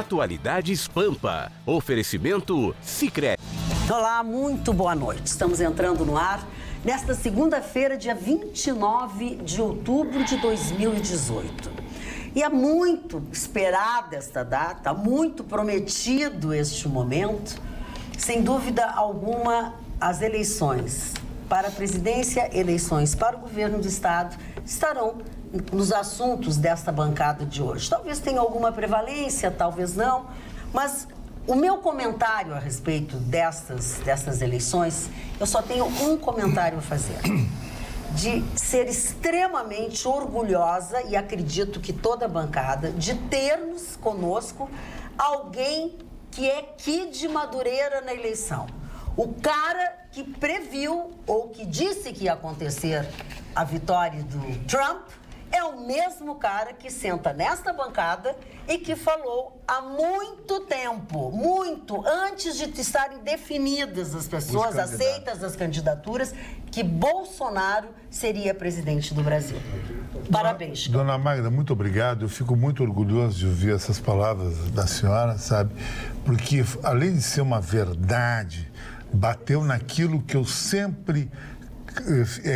Atualidades Pampa. Oferecimento Sicredi. Olá, muito boa noite. Estamos entrando no ar nesta segunda-feira, dia 29 de outubro de 2018. E é muito esperada esta data, muito prometido este momento. Sem dúvida alguma, as eleições para a presidência, eleições para o governo do estado estarão nos assuntos desta bancada de hoje. Talvez tenha alguma prevalência, talvez não, mas o meu comentário a respeito destas eleições, eu só tenho um comentário a fazer. De ser extremamente orgulhosa, e acredito que toda a bancada, de termos conosco alguém que é Kid Madureira na eleição. O cara que previu, ou que disse que ia acontecer a vitória do Trump, é o mesmo cara que senta nesta bancada e que falou há muito tempo, muito antes de estarem definidas as pessoas, aceitas as candidaturas, que Bolsonaro seria presidente do Brasil. Parabéns. Dona Magda, muito obrigado. Eu fico muito orgulhoso de ouvir essas palavras da senhora, sabe? Porque, além de ser uma verdade, bateu naquilo que eu sempre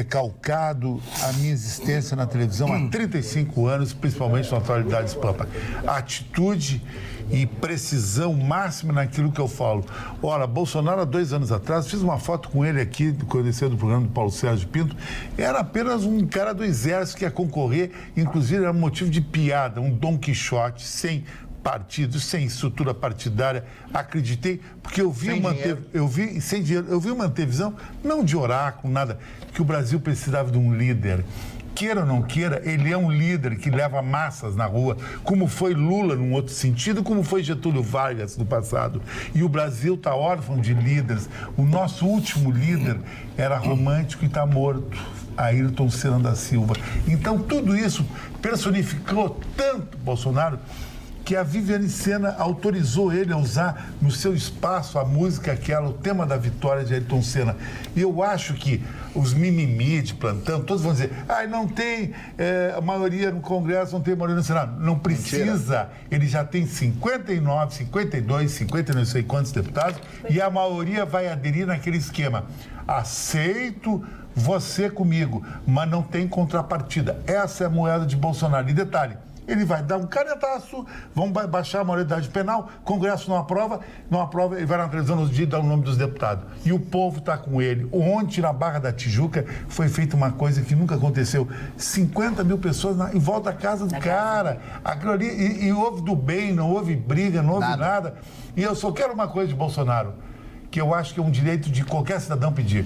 calcado a minha existência na televisão há 35 anos, principalmente na Atualidades Pampa. Atitude e precisão máxima naquilo que eu falo. Ora, Bolsonaro, há 2 anos atrás, fiz uma foto com ele aqui, conhecendo do programa do Paulo Sérgio Pinto, era apenas um cara do exército que ia concorrer, inclusive era motivo de piada, um Dom Quixote, sem partido, sem estrutura partidária. Acreditei, porque eu vi sem dinheiro, eu vi uma antevisão, não de oráculo, nada, que o Brasil precisava de um líder. Queira ou não queira, ele é um líder que leva massas na rua, como foi Lula num outro sentido, como foi Getúlio Vargas no passado. E o Brasil está órfão de líderes. O nosso último líder era romântico e está morto, Ayrton Senna da Silva. Então, tudo isso personificou tanto Bolsonaro, que a Viviane Senna autorizou ele a usar no seu espaço a música aquela, o tema da vitória de Ayrton Senna. E eu acho que os mimimi de plantão, todos vão dizer, não tem a maioria no Congresso, não tem maioria no Senado. Não precisa. Mentira. Ele já tem 59, 52, 50, não sei quantos deputados, e a maioria vai aderir naquele esquema. Aceito você comigo, mas não tem contrapartida. Essa é a moeda de Bolsonaro. E detalhe, ele vai dar um canetaço, vão baixar a maioridade penal, Congresso não aprova, ele vai na televisão nos dias e dá o nome dos deputados. E o povo está com ele. Ontem, na Barra da Tijuca, foi feita uma coisa que nunca aconteceu. 50 mil pessoas em volta da casa do cara. Aquilo ali, e houve do bem, não houve briga, não houve nada. E eu só quero uma coisa de Bolsonaro, que eu acho que é um direito de qualquer cidadão pedir.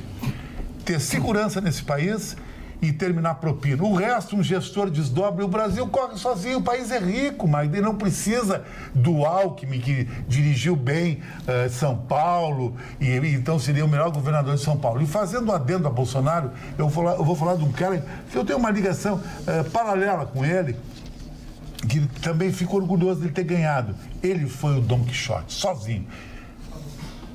Ter segurança nesse país e terminar propina. O resto, um gestor desdobra. O Brasil corre sozinho, o país é rico, mas ele não precisa do Alckmin, que dirigiu bem São Paulo, e então seria o melhor governador de São Paulo. E fazendo adendo a Bolsonaro, eu vou falar de um cara que eu tenho uma ligação paralela com ele, que também fico orgulhoso de ter ganhado. Ele foi o Dom Quixote, sozinho.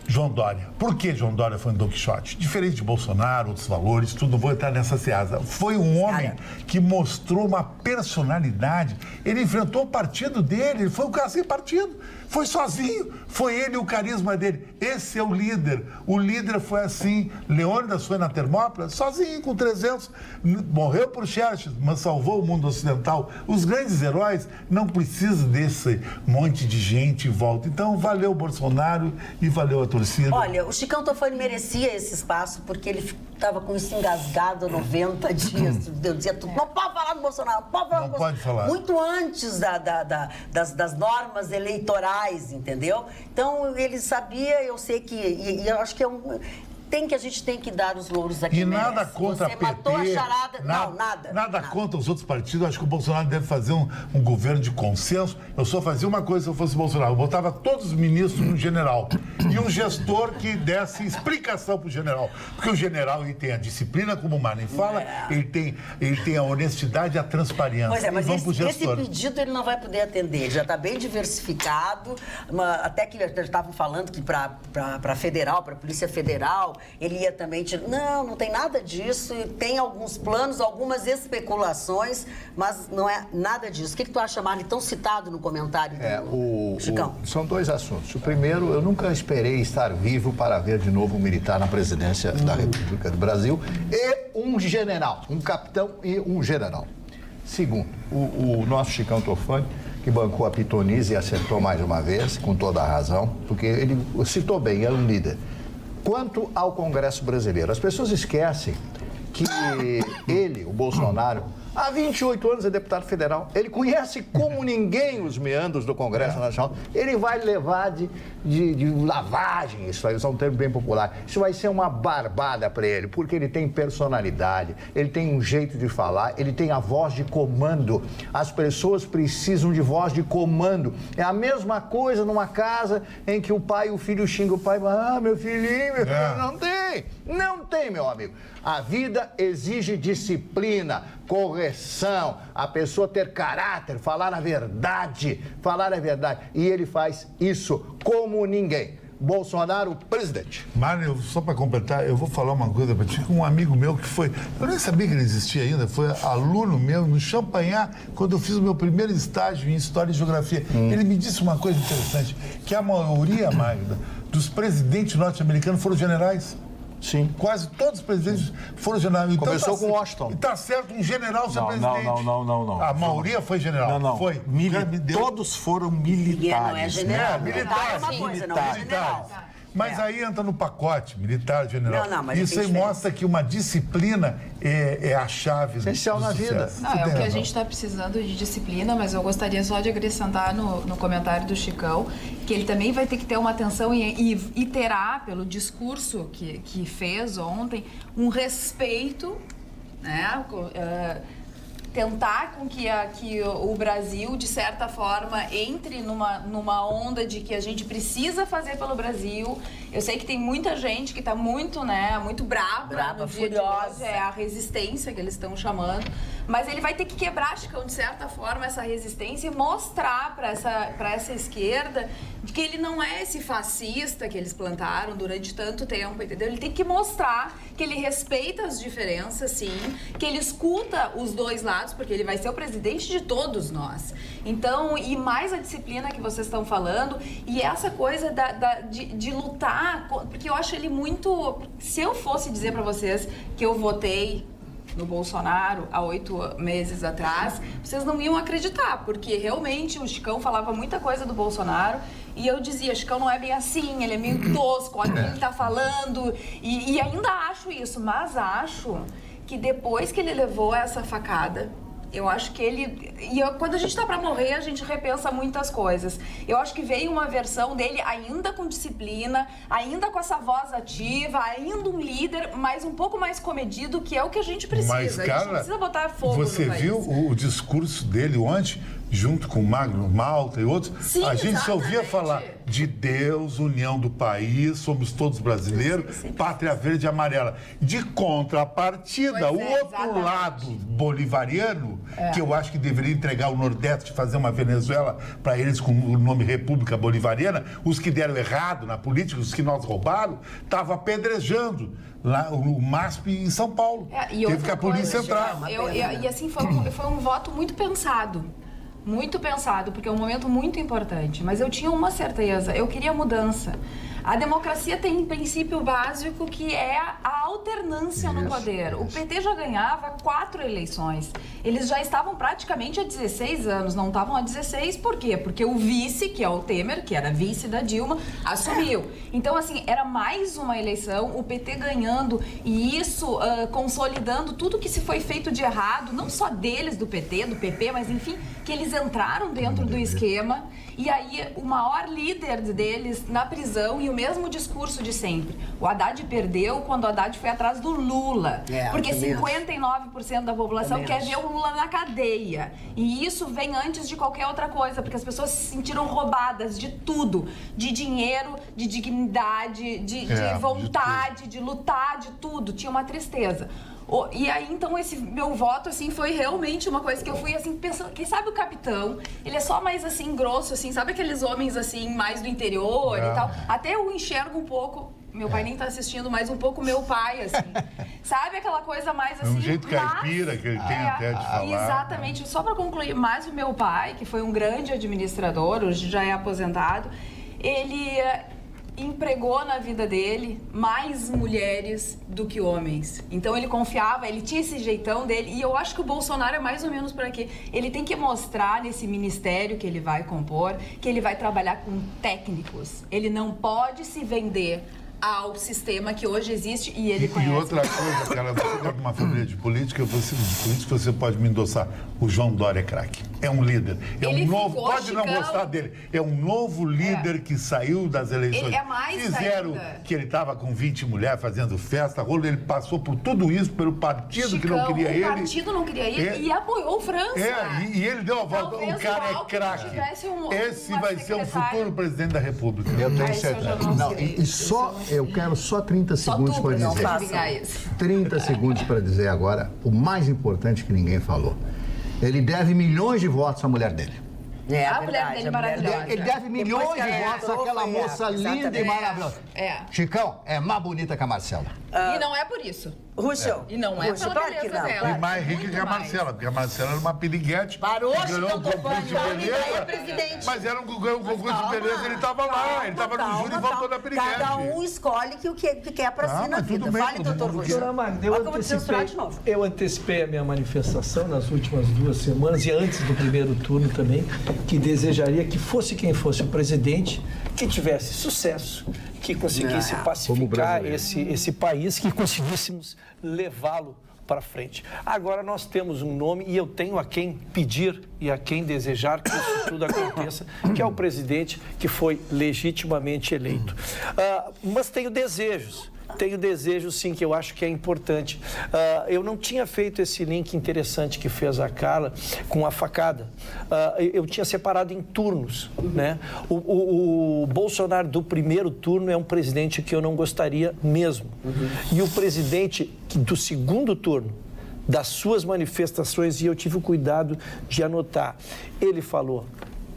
João Dória. Por que João Dória foi um Dom Quixote? Diferente de Bolsonaro, outros valores, tudo, não vou entrar nessa seasa. Foi um homem que mostrou uma personalidade. Ele enfrentou o partido dele, ele foi um cara sem partido. Foi sozinho, foi ele o carisma dele. Esse é o líder. O líder foi assim. Leônidas foi na Termópila, sozinho, com 300. Morreu por Xerxes, mas salvou o mundo ocidental. Os grandes heróis não precisam desse monte de gente em volta. Então, valeu o Bolsonaro e valeu a torcida. Olha, o Chicão Tofani merecia esse espaço porque ele estava com isso engasgado há 90 dias. Eu dizia tudo, não pode falar do Bolsonaro, não pode falar do Bolsonaro. Pode falar. Muito antes das normas eleitorais, entendeu? Então, ele sabia, eu sei que... E eu acho que a gente tem que dar os louros aqui. E nada contra Você a PT. matou a charada. Nada Contra os outros partidos. Acho que o Bolsonaro deve fazer um governo de consenso. Eu só fazia uma coisa se eu fosse Bolsonaro. Eu botava todos os ministros no general. E um gestor que desse explicação para o general. Porque o general, ele tem a disciplina, como o Marlene fala, ele tem a honestidade e a transparência. Pois é, mas esse pedido ele não vai poder atender. Ele já está bem diversificado. Até que já estavam falando que para a Federal, para a Polícia Federal, qual ele ia também tirar. Não tem nada disso. Tem alguns planos, algumas especulações, mas não é nada disso. O que tu acha, Marli, tão citado no comentário do Chicão? São dois assuntos. O primeiro, eu nunca esperei estar vivo para ver de novo um militar na presidência da República do Brasil e um general, um capitão e um general. Segundo, o nosso Chicão Tofani, que bancou a pitonice e acertou mais uma vez, com toda a razão, porque ele citou bem, era um líder. Quanto ao Congresso brasileiro, as pessoas esquecem que ele, o Bolsonaro, há 28 anos é deputado federal. Ele conhece como ninguém os meandros do Congresso Nacional. Ele vai levar de lavagem, isso aí, usar um termo bem popular. Isso vai ser uma barbada para ele, porque ele tem personalidade, ele tem um jeito de falar, ele tem a voz de comando. As pessoas precisam de voz de comando. É a mesma coisa numa casa em que o pai e o filho xingam o pai. Ah, meu filhinho, meu filho. Não tem. Não tem, meu amigo. A vida exige disciplina, correção, a pessoa ter caráter, falar a verdade. E ele faz isso como ninguém. Bolsonaro, presidente. Mário, só para completar, eu vou falar uma coisa para ti. Um amigo meu que foi, eu nem sabia que ele existia ainda, foi aluno meu no Champagnat, quando eu fiz o meu primeiro estágio em História e Geografia. Ele me disse uma coisa interessante, que a maioria, Magda, dos presidentes norte-americanos foram generais. Sim. Quase todos os presidentes foram generais. Então, começou com Washington. E tá certo um general ser presidente. Não. A maioria foi general. Não. Foi. Todos foram militares. Não é general. Militares. É uma coisa, não é general. Mas aí entra no pacote, militar, general. Mas isso aí mostra que uma disciplina é a chave essencial na vida. Não, é o que a gente está precisando de disciplina, mas eu gostaria só de acrescentar no comentário do Chicão que ele também vai ter que ter uma atenção e terá, pelo discurso que fez ontem, um respeito, né? Tentar com que o Brasil, de certa forma, entre numa onda de que a gente precisa fazer pelo Brasil. Eu sei que tem muita gente que está muito brava, furiosa, é a resistência que eles estão chamando, mas ele vai ter que quebrar, Chicão, de certa forma, essa resistência e mostrar para essa esquerda de que ele não é esse fascista que eles plantaram durante tanto tempo, entendeu? Ele tem que mostrar que ele respeita as diferenças, sim, que ele escuta os dois lados, porque ele vai ser o presidente de todos nós. Então, e mais a disciplina que vocês estão falando, e essa coisa de lutar, porque eu acho ele muito... Se eu fosse dizer para vocês que eu votei no Bolsonaro há 8 meses atrás, vocês não iam acreditar, porque realmente o Chicão falava muita coisa do Bolsonaro e eu dizia, Chicão não é bem assim, ele é meio tosco, olha o que ele tá falando, e ainda acho isso, mas acho que depois que ele levou essa facada, eu acho que ele... quando a gente tá pra morrer, a gente repensa muitas coisas. Eu acho que veio uma versão dele ainda com disciplina, ainda com essa voz ativa, ainda um líder, mas um pouco mais comedido, que é o que a gente precisa. Mas, cara, a gente não precisa botar fogo no país. Você viu o discurso dele ontem, junto com o Magno Malta e outros? Sim, a gente só ouvia exatamente. falar de Deus, união do país, somos todos brasileiros, pátria verde e amarela. De contrapartida, o outro lado bolivariano, que eu acho que deveria entregar o Nordeste, fazer uma Venezuela para eles com o nome República Bolivariana, os que deram errado na política, os que nós roubaram, estava apedrejando lá o MASP em São Paulo. Teve que a polícia entrar. E assim, foi um voto muito pensado. Muito pensado, porque é um momento muito importante. Mas eu tinha uma certeza, eu queria mudança. A democracia tem um princípio básico que é a alternância no poder. O PT já ganhava 4 eleições. Eles já estavam praticamente há 16 anos, não estavam há 16. Por quê? Porque o vice, que é o Temer, que era vice da Dilma, assumiu. Então, assim, era mais uma eleição, o PT ganhando e isso consolidando tudo que se foi feito de errado, não só deles, do PT, do PP, mas enfim, que eles entraram dentro do esquema. E aí, o maior líder deles na prisão e o mesmo discurso de sempre. O Haddad perdeu quando o Haddad foi atrás do Lula. Porque 59% da população quer ver o Lula na cadeia. E isso vem antes de qualquer outra coisa, porque as pessoas se sentiram roubadas de tudo. De dinheiro, de dignidade, de vontade, de lutar, de tudo. Tinha uma tristeza. E aí, então, esse meu voto, assim, foi realmente uma coisa que eu fui, assim, pensando... Quem sabe o capitão, ele é só mais, assim, grosso, assim, sabe aqueles homens, assim, mais do interior e tal? Até eu enxergo um pouco meu pai nem tá assistindo, mas um pouco meu pai, assim. Sabe aquela coisa mais assim... É um jeito caipira que ele tem até de falar. Exatamente. Só para concluir, mais o meu pai, que foi um grande administrador, hoje já é aposentado, ele empregou na vida dele mais mulheres do que homens. Então ele confiava, ele tinha esse jeitão dele, e eu acho que o Bolsonaro é mais ou menos por aqui. Ele tem que mostrar nesse ministério que ele vai compor, que ele vai trabalhar com técnicos. Ele não pode se vender ao sistema que hoje existe e ele conhece. E outra coisa, cara, você tem uma família de política, você pode me endossar. O João Dória é craque. É um líder. É um novo. Pode não gostar dele. É um novo líder que saiu das eleições. Ele é mais Fizeram ainda. que ele estava com 20 mulheres fazendo festa, rolo. Ele passou por tudo isso pelo partido Chicão, que não queria ele. O partido não queria ele e apoiou o França. E ele deu a volta. Talvez o cara o Alckmin é craque. tivesse Esse uma vai ser o secretária. futuro presidente da República. Eu tenho Isso eu já certeza. não Não, sei. e só, eu quero só 30 segundos para Não dizer. faça isso. 30 segundos para dizer agora o mais importante que ninguém falou. Ele deve milhões de votos à mulher dele. É, A mulher dele é maravilhosa. Ele deve milhões de votos àquela moça linda e maravilhosa. É. Chicão, é mais bonita que a Marcela. E não é por isso. Ruxo. E não é Ruxo, pela claro que beleza não. dela. E mais rica que a Marcela, porque a Marcela era uma piriguete. Parou, que ganhou Chicão um concurso de Topani, beleza. é presidente. Mas era ganhou um concurso de beleza, ele estava lá, ele estava no júri e voltou da piriguete. Cada um escolhe o que quer pra si na mas tudo vida. bem, Fale, todo doutor mundo Ruxo. quer. Doutora Magda, Olha como censurar de novo. eu antecipei a minha manifestação nas últimas 2 semanas e antes do primeiro turno também, que desejaria que fosse quem fosse o presidente, que tivesse sucesso, que conseguisse pacificar esse país, que conseguíssemos levá-lo para frente. Agora nós temos um nome e eu tenho a quem pedir e a quem desejar que isso tudo aconteça, que é o presidente que foi legitimamente eleito. Mas tenho desejos. Tenho desejo, sim, que eu acho que é importante. Eu não tinha feito esse link interessante que fez a Carla com a facada. Eu tinha separado em turnos, né? O Bolsonaro do primeiro turno é um presidente que eu não gostaria mesmo. E o presidente do segundo turno, das suas manifestações, e eu tive o cuidado de anotar, ele falou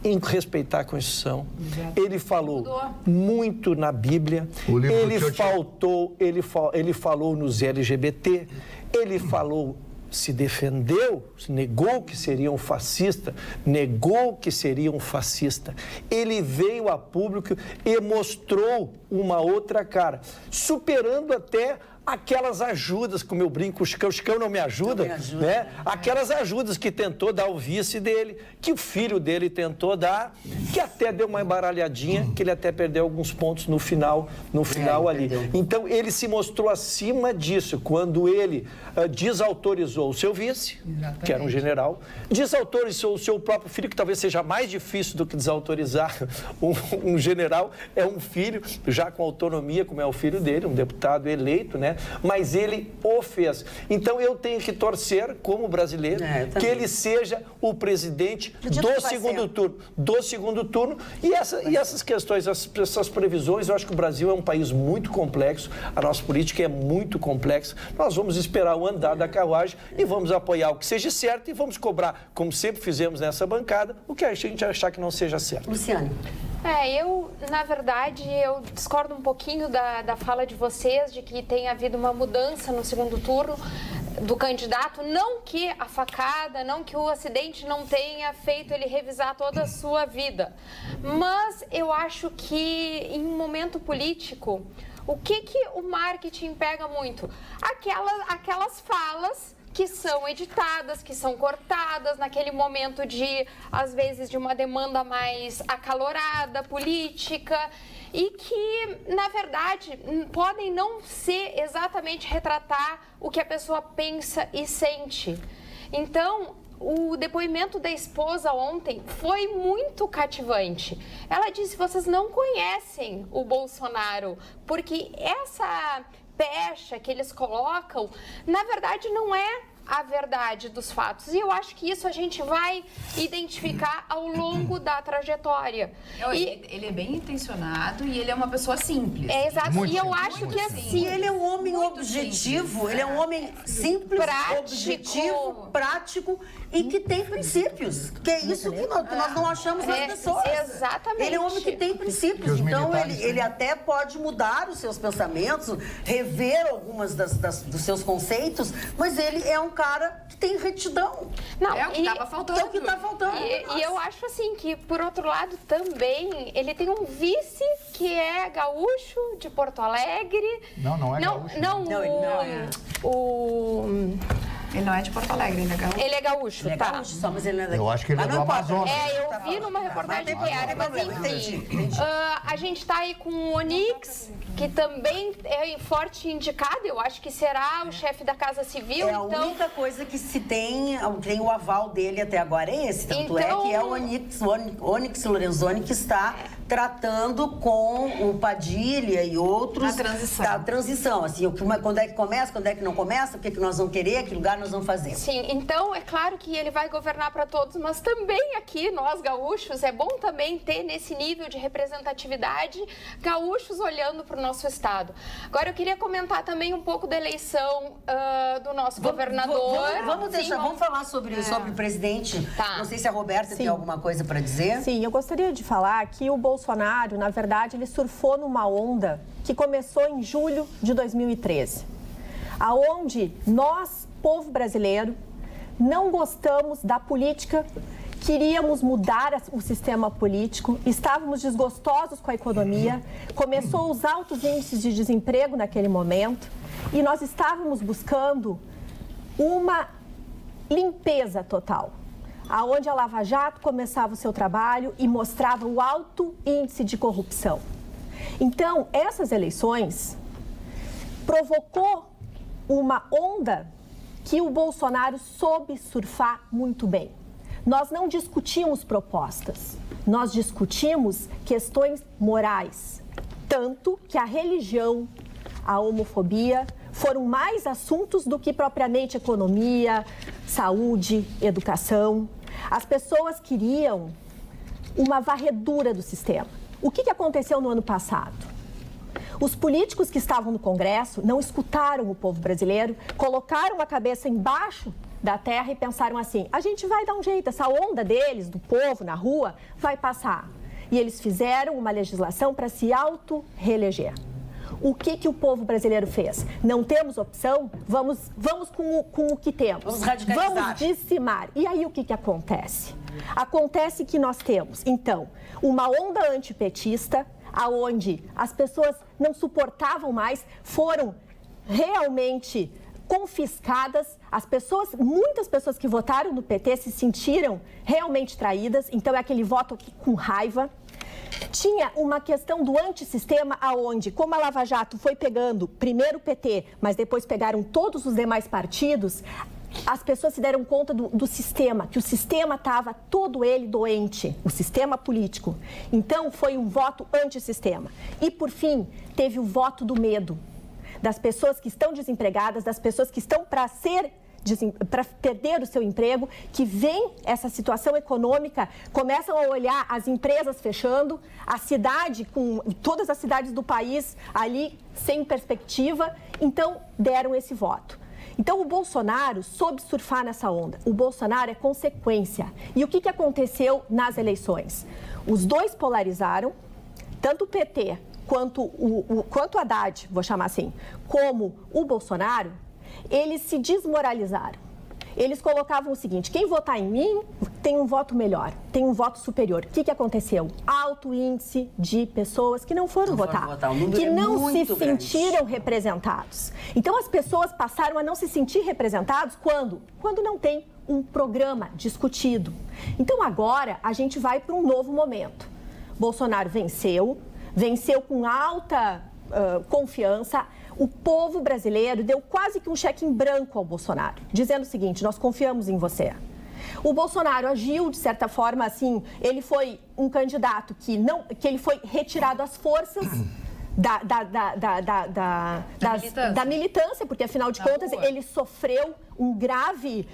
em respeitar a Constituição, ele falou muito na Bíblia, ele falou nos LGBT, ele falou, se defendeu, negou que seria um fascista, ele veio a público e mostrou uma outra cara, superando até aquelas ajudas, como eu brinco, o Chicão não me ajuda, né? Aquelas ajudas que tentou dar o vice dele, que o filho dele tentou dar, que até deu uma embaralhadinha, que ele até perdeu alguns pontos no final ali. Perdeu. Então, ele se mostrou acima disso, quando ele desautorizou o seu vice, que era um general, desautorizou o seu próprio filho, que talvez seja mais difícil do que desautorizar um general, é um filho, já com autonomia, como é o filho dele, um deputado eleito, né? Mas ele o fez. Então, eu tenho que torcer, como brasileiro, que ele seja o presidente do segundo turno. E essas questões, essas previsões, eu acho que o Brasil é um país muito complexo, a nossa política é muito complexa. Nós vamos esperar o andar da carruagem e vamos apoiar o que seja certo e vamos cobrar, como sempre fizemos nessa bancada, o que a gente achar que não seja certo. Luciane. Na verdade, eu discordo um pouquinho da fala de vocês, de que tem havido uma mudança no segundo turno do candidato, não que a facada, não que o acidente não tenha feito ele revisar toda a sua vida, mas eu acho que em um momento político, o que o marketing pega muito? Aquelas falas que são editadas, que são cortadas naquele momento às vezes, de uma demanda mais acalorada, política, e que, na verdade, podem não ser exatamente retratar o que a pessoa pensa e sente. Então, o depoimento da esposa ontem foi muito cativante. Ela disse: vocês não conhecem o Bolsonaro, porque essa pecha que eles colocam, na verdade, não é a verdade dos fatos. E eu acho que isso a gente vai identificar ao longo da trajetória. Ele é bem intencionado e ele é uma pessoa simples. É exato. E eu acho que assim... E ele é um homem objetivo, ele é um homem simples, objetivo, prático e que tem princípios. Que é isso que nós não achamos nas pessoas. Exatamente. Ele é um homem que tem princípios. Então, ele até pode mudar os seus pensamentos, rever algumas dos seus conceitos, mas ele é um cara que tem retidão. Não, é o que estava faltando. É o que está faltando. E eu acho assim que, por outro lado, também ele tem um vice que é gaúcho de Porto Alegre. Não é gaúcho. Ele não é de Porto Alegre, ele é gaúcho. Ele é gaúcho, Ele é tá? gaúcho só, mas ele não é daqui. Eu acho que ele é do Amazonas. Eu vi numa reportagem diária, mas enfim. A gente tá aí com o Onix, que também é forte indicado, eu acho que será o chefe da Casa Civil. É a única coisa que se tem o aval dele até agora é esse. Tanto é que é o Onyx Lorenzoni que está tratando com o Padilha e outros da transição. Assim, quando é que começa, quando é que não começa, o que nós vamos querer, que lugar nós vamos fazer. Sim, então é claro que ele vai governar para todos, mas também aqui, nós gaúchos, é bom também ter nesse nível de representatividade gaúchos olhando para o nosso estado. Agora eu queria comentar também um pouco da eleição do nosso governador. Vamos falar sobre o presidente. Tá. Não sei se a Roberta tem alguma coisa para dizer. Sim, eu gostaria de falar que o Bolsonaro, na verdade, ele surfou numa onda que começou em julho de 2013, aonde nós, povo brasileiro, não gostamos da política, queríamos mudar o sistema político, estávamos desgostosos com a economia, começou os altos índices de desemprego naquele momento e nós estávamos buscando uma limpeza total, aonde a Lava Jato começava o seu trabalho e mostrava o alto índice de corrupção. Então, essas eleições provocou uma onda que o Bolsonaro soube surfar muito bem. Nós não discutimos propostas, nós discutimos questões morais. Tanto que a religião, a homofobia, foram mais assuntos do que propriamente economia, saúde, educação. As pessoas queriam uma varredura do sistema. O que aconteceu no ano passado? Os políticos que estavam no Congresso não escutaram o povo brasileiro, colocaram a cabeça embaixo da terra e pensaram assim, a gente vai dar um jeito, essa onda deles, do povo na rua, vai passar. E eles fizeram uma legislação para se auto-reeleger. O que o povo brasileiro fez? Não temos opção? Vamos com o que temos. Vamos radicalizar. Vamos dizimar. E aí o que acontece? Acontece que nós temos, então, uma onda antipetista, aonde as pessoas não suportavam mais, foram realmente confiscadas. Muitas pessoas que votaram no PT se sentiram realmente traídas, então é aquele voto aqui com raiva. Tinha uma questão do antissistema, aonde, como a Lava Jato foi pegando primeiro o PT, mas depois pegaram todos os demais partidos, as pessoas se deram conta do sistema, que o sistema estava todo ele doente, o sistema político. Então, foi um voto antissistema. E, por fim, teve o voto do medo, das pessoas que estão desempregadas, das pessoas que estão para perder o seu emprego, que vem essa situação econômica, começam a olhar as empresas fechando, a cidade, com todas as cidades do país ali sem perspectiva, então deram esse voto. Então, o Bolsonaro soube surfar nessa onda. O Bolsonaro é consequência. E o que aconteceu nas eleições? Os dois polarizaram, tanto o PT quanto quanto o Haddad, vou chamar assim, como o Bolsonaro, eles se desmoralizaram. Eles colocavam o seguinte, quem votar em mim tem um voto melhor, tem um voto superior. O que aconteceu? Alto índice de pessoas que não foram votar, que não se sentiram representados. Então, as pessoas passaram a não se sentir representados quando? Quando não tem um programa discutido. Então, agora, a gente vai para um novo momento. Bolsonaro venceu com alta confiança. O povo brasileiro deu quase que um cheque em branco ao Bolsonaro, dizendo o seguinte, nós confiamos em você. O Bolsonaro agiu, de certa forma, assim, ele foi um candidato que ele foi retirado às forças da militância, porque afinal de contas ele sofreu um grave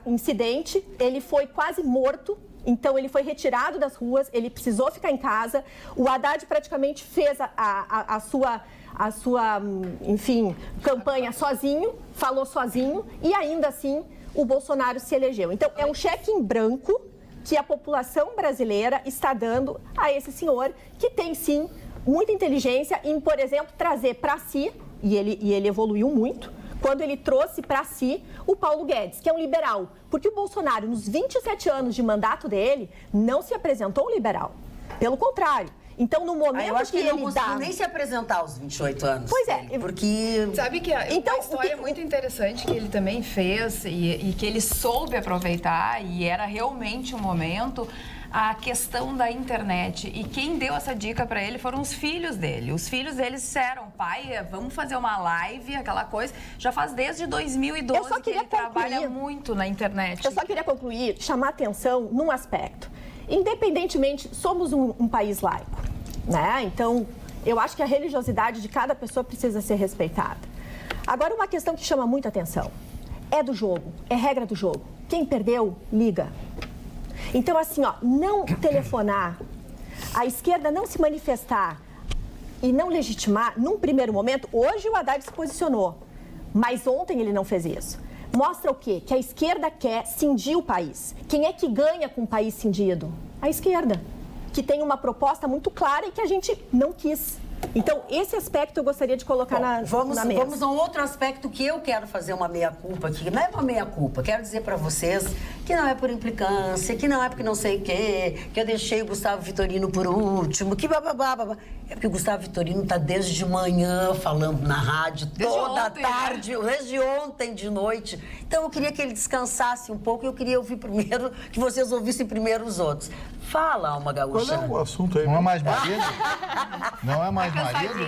incidente, ele foi quase morto. Então, ele foi retirado das ruas, ele precisou ficar em casa. O Haddad praticamente fez a sua, enfim, campanha sozinho, falou sozinho, e ainda assim o Bolsonaro se elegeu. Então, é um cheque em branco que a população brasileira está dando a esse senhor, que tem, sim, muita inteligência em, por exemplo, trazer para si, e ele evoluiu muito, quando ele trouxe para si o Paulo Guedes, que é um liberal. Porque o Bolsonaro, nos 27 anos de mandato dele, não se apresentou um liberal. Pelo contrário. Então, no momento eu acho que ele não conseguiu dá... nem se apresentar aos 28 anos. Pois é. Porque... Sabe que uma história muito interessante que ele também fez e que ele soube aproveitar, e era realmente um momento... a questão da internet. E quem deu essa dica para ele foram os filhos dele. Os filhos dele disseram, pai, vamos fazer uma live, aquela coisa. Já faz desde 2012 que ele trabalha muito na internet. Eu só queria concluir, chamar atenção num aspecto. Independentemente, somos um país laico, né? Então, eu acho que a religiosidade de cada pessoa precisa ser respeitada. Agora, uma questão que chama muita atenção. É do jogo, é regra do jogo. Quem perdeu, liga. Então, assim, não telefonar, a esquerda não se manifestar e não legitimar, num primeiro momento, hoje o Haddad se posicionou, mas ontem ele não fez isso. Mostra o quê? Que a esquerda quer cindir o país. Quem é que ganha com o país cindido? A esquerda, que tem uma proposta muito clara e que a gente não quis. Então, esse aspecto eu gostaria de colocar na mesa. Vamos a um outro aspecto que eu quero fazer uma meia-culpa aqui. Não é uma meia-culpa, quero dizer para vocês que não é por implicância, que não é porque não sei o quê, que eu deixei o Gustavo Vitorino por último, que bababá. É porque o Gustavo Vitorino está desde manhã falando na rádio, toda a tarde, desde ontem de noite. Então, eu queria que ele descansasse um pouco e eu queria ouvir primeiro, que vocês ouvissem primeiro os outros. Fala, Alma Gaúcha. Qual é o assunto aí? Não é mais marido? Não é mais marido?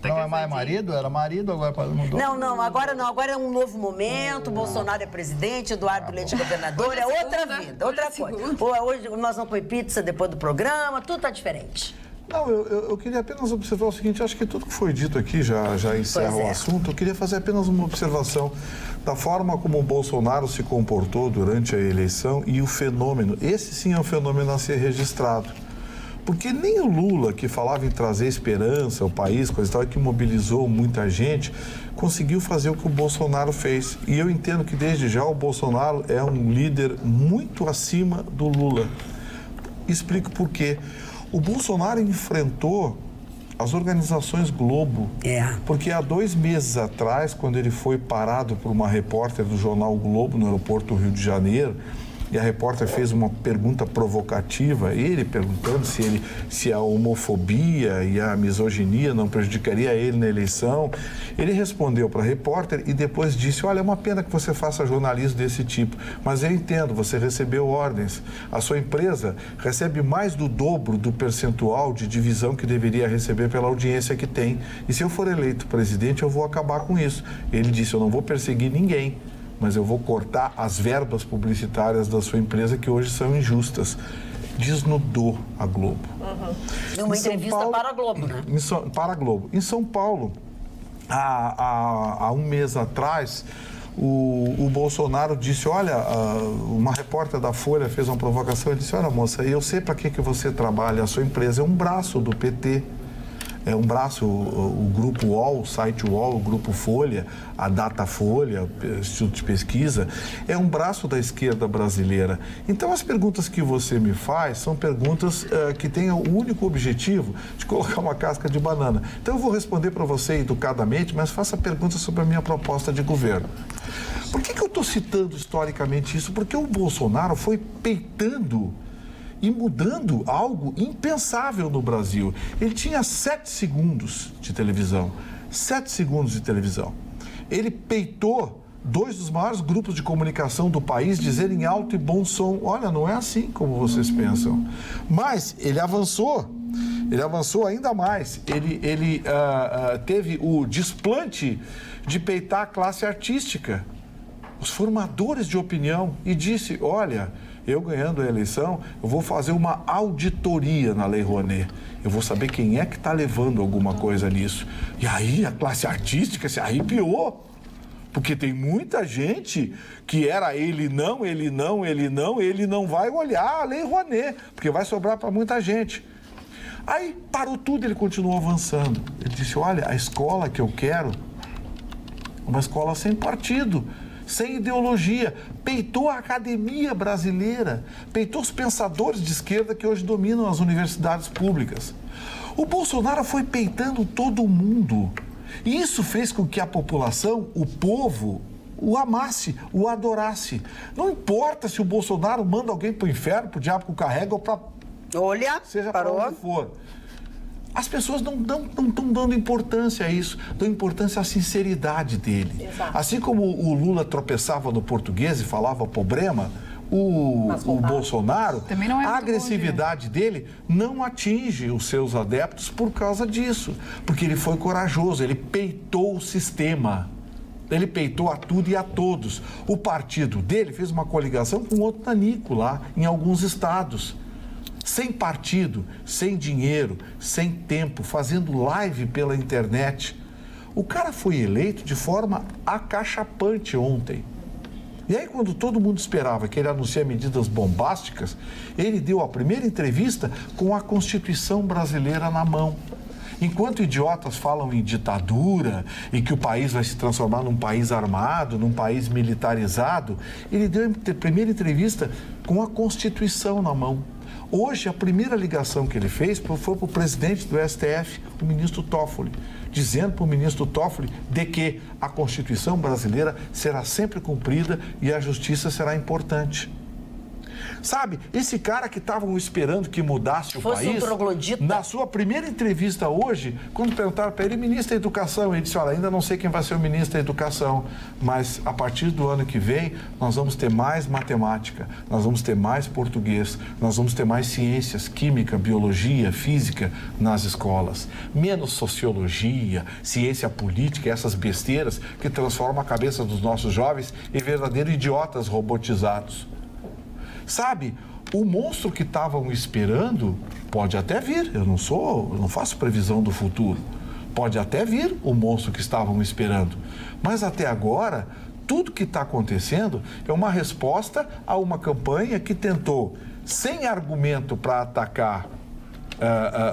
Não é mais marido? Era marido, agora mudou? Não, agora não. Agora é um novo momento, Bolsonaro é presidente, Eduardo Leite é governador, é outra vida, outra coisa. Hoje nós vamos comer pizza depois do programa, tudo tá diferente. Não, eu queria apenas observar o seguinte, acho que tudo que foi dito aqui já encerra o assunto. Eu queria fazer apenas uma observação da forma como o Bolsonaro se comportou durante a eleição e o fenômeno. Esse sim é um fenômeno a ser registrado. Porque nem o Lula, que falava em trazer esperança ao país, coisa e tal, que mobilizou muita gente, conseguiu fazer o que o Bolsonaro fez. E eu entendo que desde já o Bolsonaro é um líder muito acima do Lula. Explico por quê. O Bolsonaro enfrentou as organizações Globo, porque há 2 meses atrás, quando ele foi parado por uma repórter do jornal Globo no aeroporto do Rio de Janeiro, e a repórter fez uma pergunta provocativa, ele perguntando se a homofobia e a misoginia não prejudicaria ele na eleição. Ele respondeu para a repórter e depois disse, olha, é uma pena que você faça jornalismo desse tipo, mas eu entendo, você recebeu ordens. A sua empresa recebe mais do dobro do percentual de divisão que deveria receber pela audiência que tem. E se eu for eleito presidente, eu vou acabar com isso. Ele disse, eu não vou perseguir ninguém, mas eu vou cortar as verbas publicitárias da sua empresa que hoje são injustas. Desnudou a Globo. Numa entrevista para a Globo, né? Para a Globo. Em São Paulo, há 1 mês atrás, o Bolsonaro disse, olha, uma repórter da Folha fez uma provocação, ele disse, olha, moça, eu sei para que você trabalha, a sua empresa é um braço do PT. É um braço, o Grupo UOL, o site UOL, o Grupo Folha, a Datafolha, o Instituto de Pesquisa, é um braço da esquerda brasileira. Então, as perguntas que você me faz são perguntas que têm o único objetivo de colocar uma casca de banana. Então, eu vou responder para você educadamente, mas faça perguntas sobre a minha proposta de governo. Por que eu estou citando historicamente isso? Porque o Bolsonaro foi peitando e mudando algo impensável no Brasil. Ele tinha 7 segundos de televisão. 7 segundos de televisão. Ele peitou 2 dos maiores grupos de comunicação do país dizerem em alto e bom som, olha, não é assim como vocês pensam. Mas ele avançou ainda mais. Ele teve o desplante de peitar a classe artística. os formadores de opinião, e disse, olha, eu ganhando a eleição, eu vou fazer uma auditoria na Lei Rouanet. Eu vou saber quem é que está levando alguma coisa nisso. E aí a classe artística se arrepiou. Porque tem muita gente que era ele não vai olhar a Lei Rouanet, porque vai sobrar para muita gente. Aí parou tudo, ele continuou avançando. Ele disse, olha, a escola que eu quero, uma escola sem partido, sem ideologia, peitou a academia brasileira, peitou os pensadores de esquerda que hoje dominam as universidades públicas. O Bolsonaro foi peitando todo mundo. E isso fez com que a população, o povo, o amasse, o adorasse. Não importa se o Bolsonaro manda alguém para o inferno, para o diabo que o carrega ou para... Olha, seja parou. para onde for. As pessoas não estão dando importância a isso, dão importância à sinceridade dele. Exato. Assim como o Lula tropeçava no português e falava problema, o Bolsonaro, Também não é a muito agressividade dele não atinge os seus adeptos por causa disso. Porque ele foi corajoso, ele peitou o sistema. Ele peitou a tudo e a todos. O partido dele fez uma coligação com outro nanico lá, em alguns estados. Sem partido, sem dinheiro, sem tempo, fazendo live pela internet. O cara foi eleito de forma acachapante ontem. E aí, quando todo mundo esperava que ele anunciasse medidas bombásticas, ele deu a primeira entrevista com a Constituição brasileira na mão. Enquanto idiotas falam em ditadura e que o país vai se transformar num país armado, num país militarizado, ele deu a primeira entrevista com a Constituição na mão. Hoje, a primeira ligação que ele fez foi para o presidente do STF, o ministro Toffoli, dizendo para o ministro Toffoli de que a Constituição brasileira será sempre cumprida e a justiça será importante. Sabe, esse cara que estavam esperando que mudasse o país, um troglodita. na sua primeira entrevista hoje, quando perguntaram para ele, ministro da Educação, ele disse, olha, ainda não sei quem vai ser o ministro da Educação, mas a partir do ano que vem, nós vamos ter mais matemática, nós vamos ter mais português, nós vamos ter mais ciências, química, biologia, física nas escolas, menos sociologia, ciência política, essas besteiras que transformam a cabeça dos nossos jovens em verdadeiros idiotas robotizados. Sabe, o monstro que estavam esperando pode até vir, eu não faço previsão do futuro. Pode até vir o monstro que estavam esperando. Mas até agora, tudo que está acontecendo é uma resposta a uma campanha que tentou, sem argumento para atacar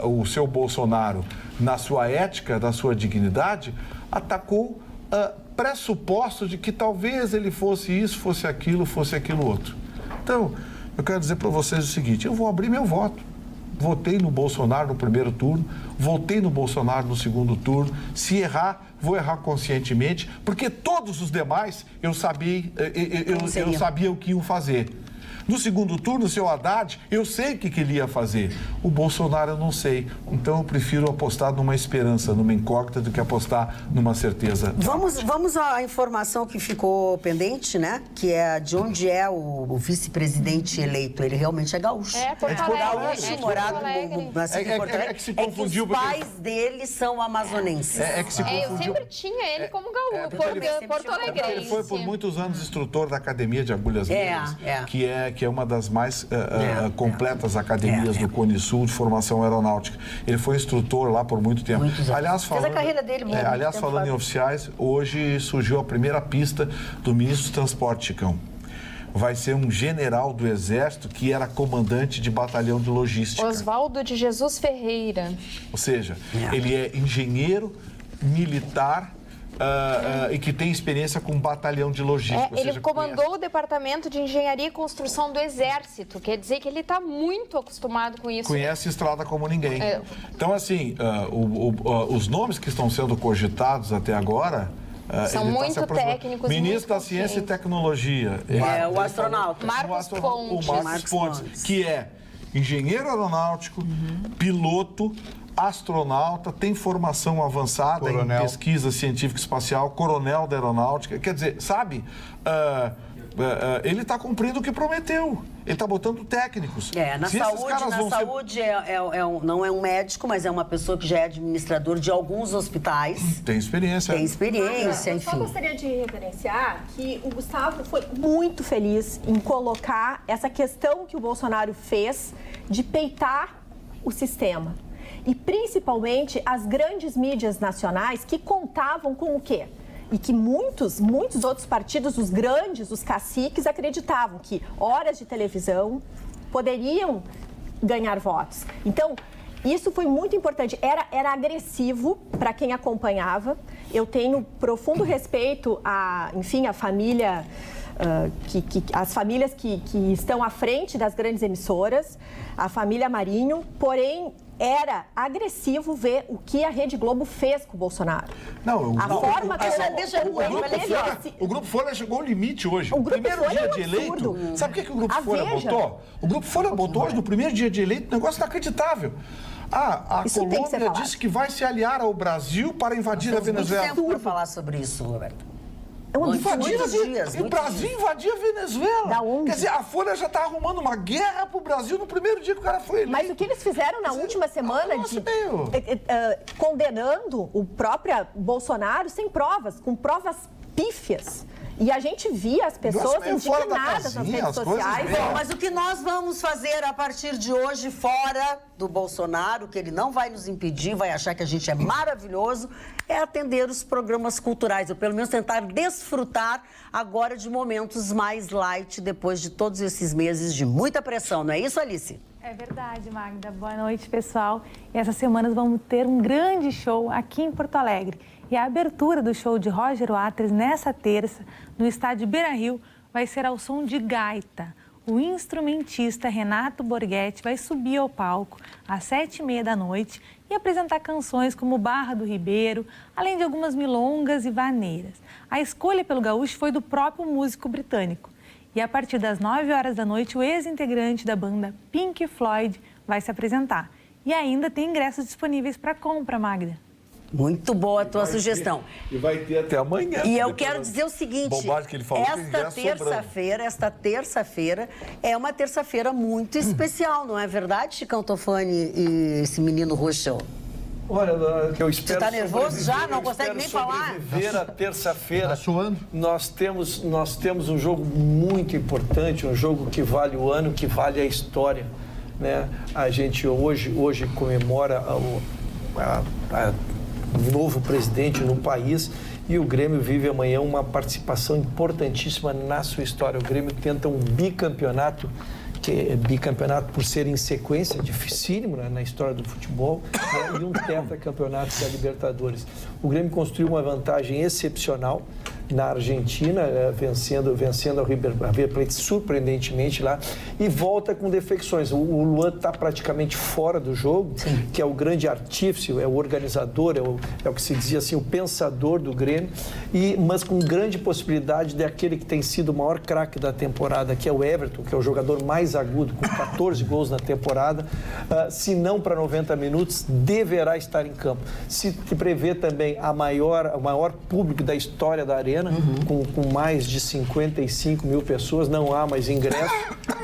o seu Bolsonaro na sua ética, na sua dignidade, atacou pressuposto de que talvez ele fosse isso, fosse aquilo outro. Então, eu quero dizer para vocês o seguinte, eu vou abrir meu voto. Votei no Bolsonaro no primeiro turno, votei no Bolsonaro no segundo turno. Se errar, vou errar conscientemente, porque todos os demais eu sabia o que iam fazer. No segundo turno, o seu Haddad, eu sei o que ele ia fazer. O Bolsonaro eu não sei. Então eu prefiro apostar numa esperança, numa incógnita, do que apostar numa certeza. Vamos à informação que ficou pendente, né? Que é de onde é o vice-presidente eleito. Ele realmente é gaúcho. Porto Alegre. Morado no Porto Alegre. É que se confundiu. Os pais dele são amazonenses. Que se confundiu. Eu sempre tinha ele como gaúcho, porto-alegrense. Ele foi por muitos anos instrutor da Academia de Agulhas Negras, que é uma das mais completas academias do Cone Sul de formação aeronáutica. Ele foi instrutor lá por muito tempo. Aliás, fez a carreira dele muito. Falando em oficiais, hoje surgiu a primeira pista do ministro do Transporte, Chicão. Vai ser um general do Exército que era comandante de batalhão de logística. Oswaldo de Jesus Ferreira. Ou seja, ele é engenheiro militar e que tem experiência com batalhão de logística. Ele comandou o Departamento de Engenharia e Construção do Exército. Quer dizer que ele está muito acostumado com isso. Conhece estrada como ninguém. Então, assim, os nomes que estão sendo cogitados até agora... São muito técnicos. Ministro da Ciência e Tecnologia. O astronauta. Marcos Pontes. O Marcos Pontes, que é engenheiro aeronáutico, piloto, astronauta, tem formação avançada em pesquisa científica espacial, coronel da aeronáutica. Quer dizer, sabe, ele está cumprindo o que prometeu. Ele está botando técnicos. Na saúde não é um médico, mas é uma pessoa que já é administrador de alguns hospitais. Tem experiência. Enfim. Eu só gostaria de referenciar que o Gustavo foi muito feliz em colocar essa questão que o Bolsonaro fez de peitar o sistema. E principalmente as grandes mídias nacionais que contavam com o quê? E que muitos outros partidos, os grandes, os caciques, acreditavam que horas de televisão poderiam ganhar votos. Então, isso foi muito importante. Era agressivo para quem acompanhava. Eu tenho profundo respeito a família, as famílias que estão à frente das grandes emissoras, a família Marinho, porém era agressivo ver o que a Rede Globo fez com o Bolsonaro. O Grupo Folha chegou ao limite hoje. O primeiro dia de eleito, sabe o que o Grupo Folha botou? O Grupo Folha botou hoje, no primeiro dia de eleito, um negócio inacreditável. A Colômbia disse que vai se aliar ao Brasil para invadir a Venezuela. Muito tempo para falar sobre isso, Roberto. E o Brasil invadia a Venezuela. Da onde? Quer dizer, a Folha já está arrumando uma guerra pro Brasil no primeiro dia que o cara foi eleito. Mas o que eles fizeram na última semana, condenando o próprio Bolsonaro sem provas, com provas pífias. E a gente via as pessoas indignadas nas redes sociais. Bom, mas o que nós vamos fazer a partir de hoje, fora do Bolsonaro, que ele não vai nos impedir, vai achar que a gente é maravilhoso, é atender os programas culturais, ou pelo menos tentar desfrutar agora de momentos mais light, depois de todos esses meses de muita pressão. Não é isso, Alice? É verdade, Magda. Boa noite, pessoal. E essa semana vamos ter um grande show aqui em Porto Alegre. E a abertura do show de Roger Waters nessa terça, no estádio Beira-Rio, vai ser ao som de gaita. O instrumentista Renato Borghetti vai subir ao palco às 7h30 da noite e apresentar canções como Barra do Ribeiro, além de algumas milongas e vaneiras. A escolha pelo gaúcho foi do próprio músico britânico. E a partir das 9 horas da noite, o ex-integrante da banda Pink Floyd vai se apresentar. E ainda tem ingressos disponíveis para compra, Magda. Muito boa a tua sugestão. E vai ter até amanhã. E eu quero dizer o seguinte, esta terça-feira é uma terça-feira muito especial, não é verdade, Chicão Tofani e esse menino Ruschel? Olha, eu espero... Você está nervoso já? Não consegue nem falar? Sobreviver a terça-feira. Tá suando? Nós temos um jogo muito importante, um jogo que vale o ano, que vale a história, né? A gente hoje comemora o novo presidente no país e o Grêmio vive amanhã uma participação importantíssima na sua história. O Grêmio tenta um bicampeonato, que é bicampeonato por ser em sequência, dificílimo, né, na história do futebol, né, e um tetracampeonato da Libertadores. O Grêmio construiu uma vantagem excepcional na Argentina, vencendo a River Plate surpreendentemente lá, e volta com defecções. O Luan está praticamente fora do jogo, sim, que é o grande artífice, é o organizador, é o que se dizia assim, o pensador do Grêmio, mas com grande possibilidade daquele que tem sido o maior craque da temporada, que é o Everton, que é o jogador mais agudo, com 14 gols na temporada, se não para 90 minutos, deverá estar em campo. Se prevê também o maior público da história da Arena, com mais de 55 mil pessoas, não há mais ingresso,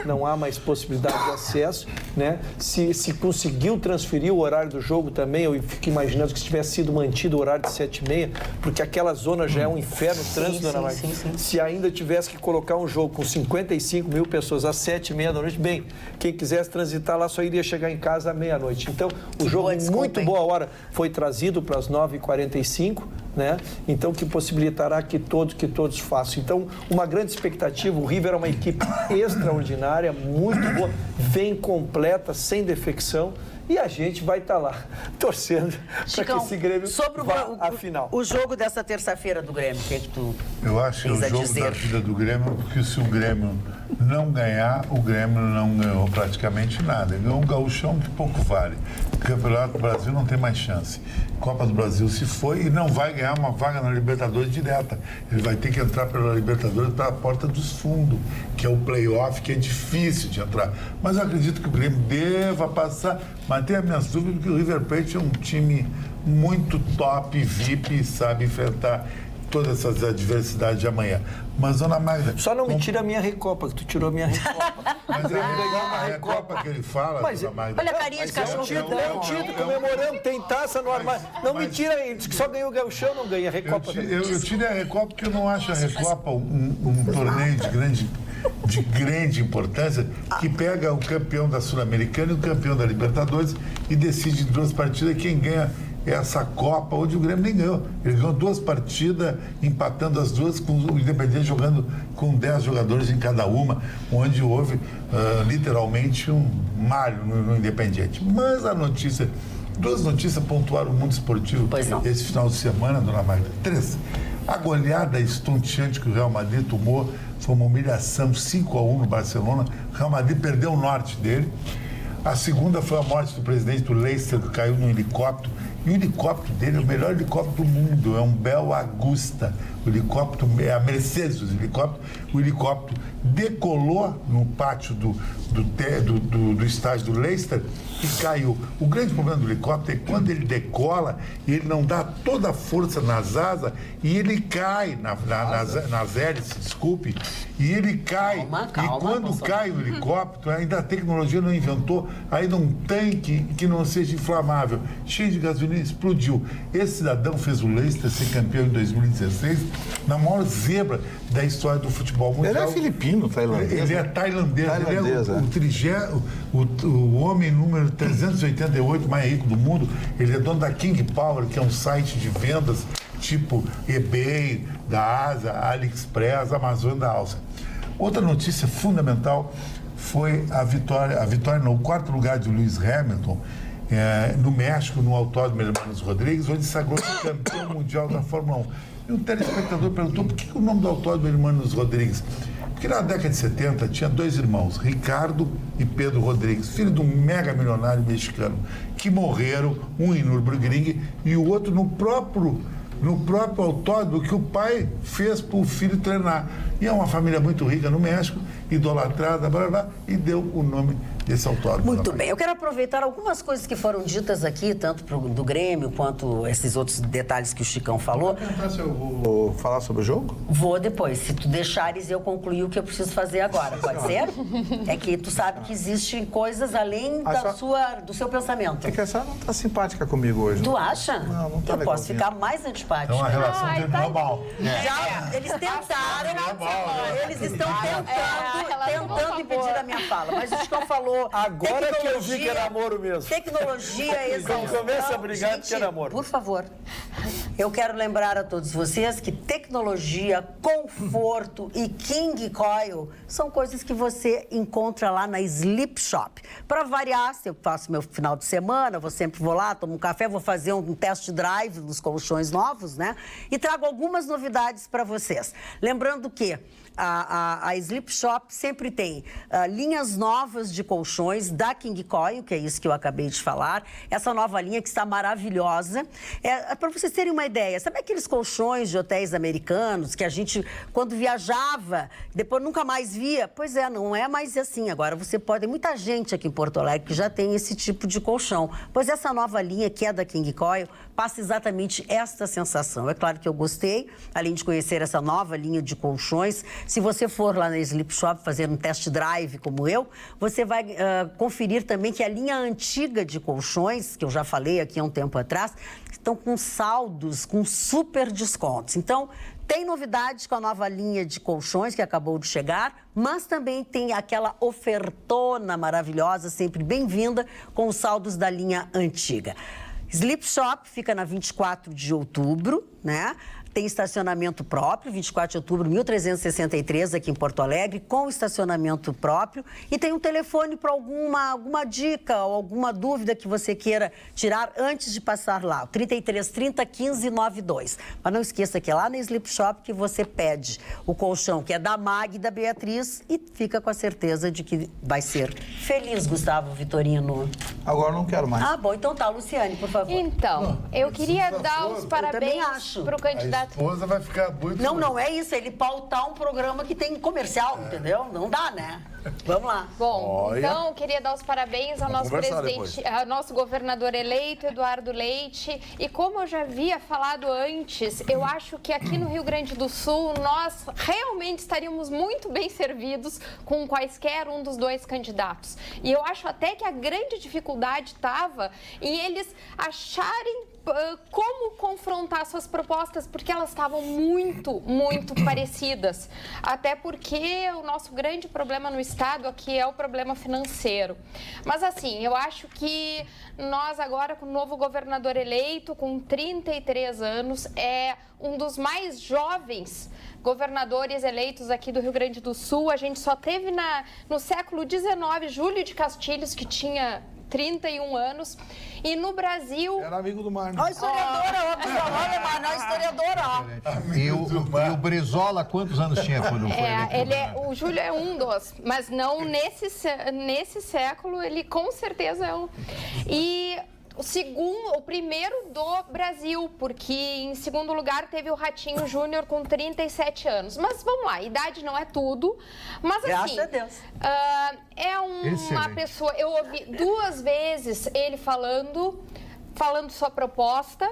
não há mais possibilidade de acesso, né? Se conseguiu transferir o horário do jogo também, eu fico imaginando que se tivesse sido mantido o horário de 7h30, porque aquela zona já é um inferno, o trânsito, dona Marta. Se ainda tivesse que colocar um jogo com 55 mil pessoas às 7h30 da noite, bem, quem quisesse transitar lá só iria chegar em casa à meia-noite. Então, o jogo, muito boa hora, foi trazido para as 9h45, né? Então, que possibilitará que todos façam. Então, uma grande expectativa. O River é uma equipe extraordinária, muito boa, vem completa, sem defecção. E a gente vai estar lá, torcendo para que esse Grêmio vá à final. O jogo dessa terça-feira do Grêmio, o que é que tu Eu acho que é o jogo da vida do Grêmio, porque se o Grêmio não ganhar, o Grêmio não ganhou praticamente nada. Ele ganhou um gauchão que pouco vale. O Campeonato do Brasil não tem mais chance. Copa do Brasil se foi e não vai ganhar uma vaga na Libertadores direta. Ele vai ter que entrar pela Libertadores pela porta dos fundos, que é o play-off, que é difícil de entrar. Mas eu acredito que o Grêmio deva passar, mas tenho as minhas dúvidas, porque o River Plate é um time muito top, VIP, sabe enfrentar todas essas adversidades de amanhã. Mas, dona Magda... Só não me tira a minha Recopa, que tu tirou a minha Recopa. Mas a Recopa que ele fala, dona Magda... Olha a carinha de cachorro. É um título comemorando, tem taça no armário. Não me tira, ele diz que só ganhou o Gauchão, não ganha a Recopa. Eu tirei a Recopa porque eu não acho a Recopa um torneio de grande importância, que pega o campeão da Sul-Americana e o campeão da Libertadores e decide em 2 partidas quem ganha essa Copa, onde o Grêmio nem ganhou. Ele ganhou 2 partidas, empatando as 2, com o Independente jogando com 10 jogadores em cada uma, onde houve literalmente um malho no Independente. Mas a notícia, 2 notícias pontuaram o mundo esportivo esse final de semana, dona Magda. 3. A goleada estonteante que o Real Madrid tomou foi uma humilhação, 5-1 no Barcelona. O Real Madrid perdeu o norte dele. A segunda foi a morte do presidente do Leicester, que caiu num helicóptero. E o helicóptero dele é o melhor helicóptero do mundo, é um Bell Augusta. O helicóptero é a Mercedes, o helicóptero decolou no pátio do estádio do Leicester e caiu. O grande problema do helicóptero é que quando ele decola, ele não dá toda a força nas asas e ele cai nas hélices, desculpe, e ele cai. Calma, e quando cai o helicóptero, ainda a tecnologia não inventou ainda um tanque que não seja inflamável, cheio de gasolina, explodiu. Esse cidadão fez o Leicester ser campeão em 2016, na maior zebra da história do futebol mundial. Ele é filipino, tailandês. Ele é tailandês. Ele é o homem número 388 mais rico do mundo. Ele é dono da King Power, que é um site de vendas tipo eBay, da Ásia, AliExpress, Amazon da Áustria. Outra notícia fundamental foi a vitória no 4º lugar de Lewis Hamilton, no México, no Autódromo Hermanos Rodrigues, onde sagrou-se campeão mundial da Fórmula 1. E um telespectador perguntou por que o nome do Autódromo Hermanos Rodrigues? Porque na década de 70 tinha 2 irmãos, Ricardo e Pedro Rodrigues, filho de um mega milionário mexicano, que morreram, um em Nürburgring e o outro no próprio autódromo que o pai fez para o filho treinar. E é uma família muito rica no México, idolatrada, blá, blá, e deu o nome desse autódromo. Muito bem. Eu quero aproveitar algumas coisas que foram ditas aqui, tanto do Grêmio quanto esses outros detalhes que o Chicão falou. Vai perguntar se eu vou falar sobre o jogo? Vou depois. Se tu deixares, eu concluir o que eu preciso fazer agora. Pode ser? É que tu sabe que existem coisas além do seu pensamento. É que a senhora não está simpática comigo hoje. Tu acha? Não está eu legal. Posso ficar mais antipática. Então a relação terminou mal. Já, eles tentaram. Eles estão tentando impedir a minha fala. Mas o Chicão falou. Agora que eu vi que era namoro mesmo. Tecnologia, exaustão. Começa a brigar Gente, que é namoro. Por favor. Eu quero lembrar a todos vocês que tecnologia, conforto e King Coil são coisas que você encontra lá na Sleep Shop. Para variar, se eu faço meu final de semana, vou lá, tomo um café, vou fazer um test drive dos colchões novos, né? E trago algumas novidades para vocês. Lembrando que a Sleep Shop sempre tem linhas novas de colchões da King Coil, que é isso que eu acabei de falar. Essa nova linha que está maravilhosa. Para vocês terem uma ideia, sabe aqueles colchões de hotéis americanos que a gente, quando viajava, depois nunca mais via? Pois é, não é mais assim. Agora você pode... Tem muita gente aqui em Porto Alegre que já tem esse tipo de colchão. Pois essa nova linha, que é da King Coil, passa exatamente esta sensação. É claro que eu gostei, além de conhecer essa nova linha de colchões. Se você for lá na Sleep Shop fazer um test drive como eu, você vai conferir também que a linha antiga de colchões, que eu já falei aqui há um tempo atrás, estão com saldos, com super descontos. Então, tem novidades com a nova linha de colchões que acabou de chegar, mas também tem aquela ofertona maravilhosa, sempre bem-vinda, com os saldos da linha antiga. Sleep Shop fica na 24 de outubro, né? Tem estacionamento próprio, 24 de outubro, 1363, aqui em Porto Alegre, com estacionamento próprio. E tem um telefone para alguma dica ou alguma dúvida que você queira tirar antes de passar lá, o 33 30 15 92. Mas não esqueça que é lá na Sleep Shop que você pede o colchão, que é da Mag e da Beatriz, e fica com a certeza de que vai ser feliz, Gustavo Vitorino. Agora não quero mais. Ah, bom, então tá, Luciane, por favor. Então, eu queria dar os parabéns para o candidato Exato. esposa vai ficar muito... Não é isso. Ele pautar um programa que tem comercial, entendeu? Não dá, né? Vamos lá. Bom, então, queria dar os parabéns ao nosso presidente, depois. ao nosso governador eleito, Eduardo Leite. E como eu já havia falado antes, eu acho que aqui no Rio Grande do Sul, nós realmente estaríamos muito bem servidos com quaisquer um dos dois candidatos. E eu acho até que a grande dificuldade estava em eles acharem como confrontar suas propostas, porque elas estavam muito parecidas. Até porque o nosso grande problema no Estado aqui é o problema financeiro. Mas assim, eu acho que nós agora, com o novo governador eleito, com 33 anos, é um dos mais jovens governadores eleitos aqui do Rio Grande do Sul. A gente só teve no século XIX, Júlio de Castilhos, que tinha 31 anos. E no Brasil... Era amigo do Mar, né? Ó, historiadora, ó, historiadora, ó. E o Brizola, quantos anos tinha quando foi eleito? O Júlio é um dos, mas não nesse século, ele com certeza é um. E o primeiro do Brasil, porque em segundo lugar teve o Ratinho Júnior com 37 anos. Mas vamos lá, idade não é tudo. Mas assim, graças a Deus. É uma pessoa... Eu ouvi 2 vezes ele falando sua proposta.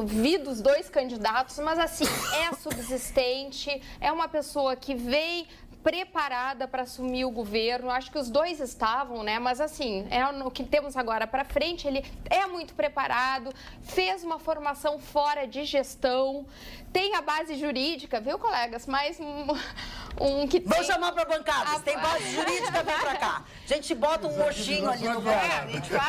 Vi dos 2 candidatos, mas assim, é subsistente, é uma pessoa que veio preparada para assumir o governo. Acho que os 2 estavam, né? Mas assim, o que temos agora para frente, ele é muito preparado, fez uma formação fora de gestão, tem a base jurídica, viu, colegas? Mais que tem... Vamos chamar para bancada. Se tem base jurídica, vem para cá. A gente bota um roxinho ali no banco.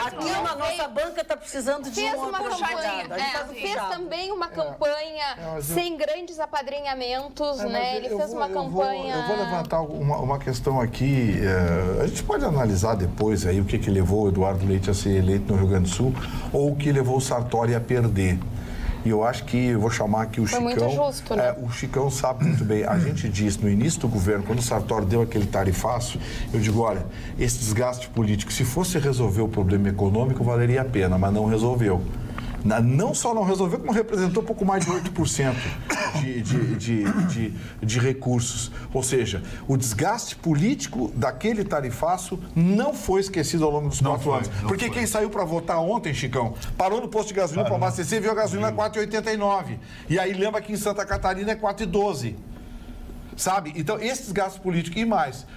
Aqui na nossa banca está precisando de uma campanha. Fez também uma campanha sem grandes apadrinhamentos, né? Ele fez uma campanha... Eu vou levantar uma questão aqui. A gente pode analisar depois aí o que levou o Eduardo Leite a ser eleito no Rio Grande do Sul ou o que levou o Sartori a perder. E eu acho que, eu vou chamar aqui o Chicão... Foi muito justo, né? O Chicão sabe muito bem. A gente disse no início do governo, quando o Sartori deu aquele tarifaço, eu digo, olha, esse desgaste político, se fosse resolver o problema econômico, valeria a pena, mas não resolveu. Não só não resolveu, como representou pouco mais de 8% de recursos. Ou seja, o desgaste político daquele tarifaço não foi esquecido ao longo dos 4 anos. Porque quem saiu para votar ontem, Chicão, parou no posto de gasolina para abastecer e viu a gasolina a 4,89. E aí lembra que em Santa Catarina é 4,12. Sabe? Então, esse desgaste político e mais...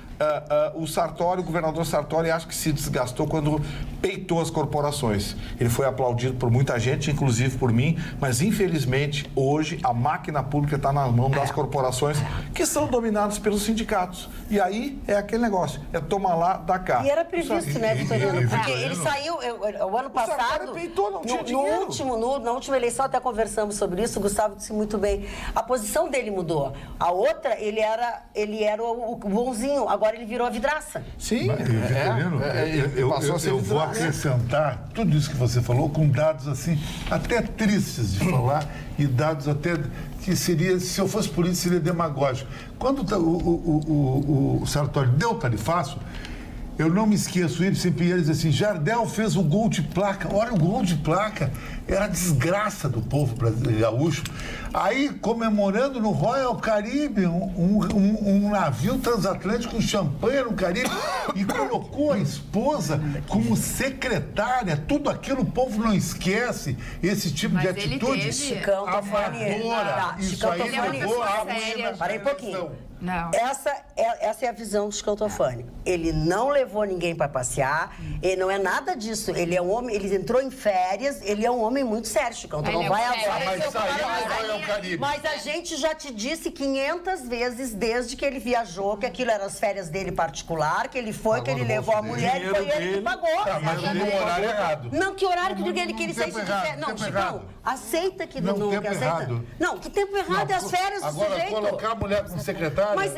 o governador Sartori, acho que se desgastou quando peitou as corporações. Ele foi aplaudido por muita gente, inclusive por mim, mas infelizmente hoje a máquina pública está na mão das corporações que são dominadas pelos sindicatos. E aí é aquele negócio, é toma lá, dá cá. E era previsto, né, Vitorino? Porque ele saiu o ano passado. O Sartori peitou, não tinha dinheiro. Na última eleição até conversamos sobre isso, o Gustavo disse muito bem. A posição dele mudou. A outra, ele era o bonzinho. Agora ele virou a vidraça. Sim, eu vou acrescentar tudo isso que você falou com dados assim, até tristes de falar e dados até que seria, se eu fosse político, seria demagógico. Quando o Sartori deu o tarifaço, eu não me esqueço, o Ibsen Pinheiro diz assim, Jardel fez o gol de placa. Olha, o gol de placa era a desgraça do povo brasileiro, gaúcho. Aí, comemorando no Royal Caribe, um navio transatlântico com champanhe no Caribe, e colocou a esposa como secretária. Tudo aquilo o povo não esquece, esse tipo de atitude amadora. Isso aí levou a ruína. Parei um pouquinho. Não. Essa é a visão do Chicão Tofani. Ele não levou ninguém para passear, ele não é nada disso. Ele é um homem, ele entrou em férias, ele é um homem muito sério, Chicão. Tu não vai agora. Mas a gente já te disse 500 vezes desde que ele viajou que aquilo eram as férias dele particular, que ele foi, que ele levou a mulher e foi ele que pagou. Mas eu dei um horário errado. Não, que horário que ele saísse de férias? Não, Chicão, aceita que não tempo errado. Não, que tempo errado é as férias do sujeito. Agora, colocar a mulher como secretária... Mas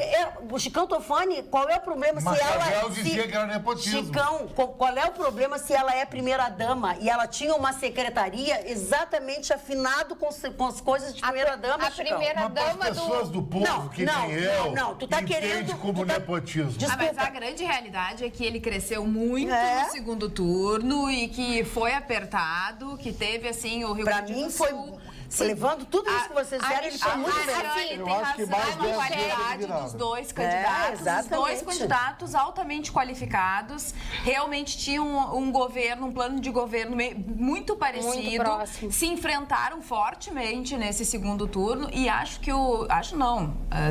o Chicão Tofani, qual é o problema se ela... dizia que era nepotismo. Chicão, qual é o problema se ela é primeira-dama e ela tinha uma secretaria exatamente afinado com as coisas de primeira-dama, A primeira-dama as pessoas do povo que nem eu tu tá querendo como nepotismo. Mas a grande realidade é que ele cresceu muito no segundo turno e que foi apertado, que teve, assim, o Rio Grande do Sul... levando tudo isso que vocês fizeram, ele foi muito bem. Ele tem razão na qualidade dos dois candidatos. Os dois candidatos altamente qualificados, realmente tinham um governo, um plano de governo muito parecido. Muito próximo. Se enfrentaram fortemente nesse segundo turno e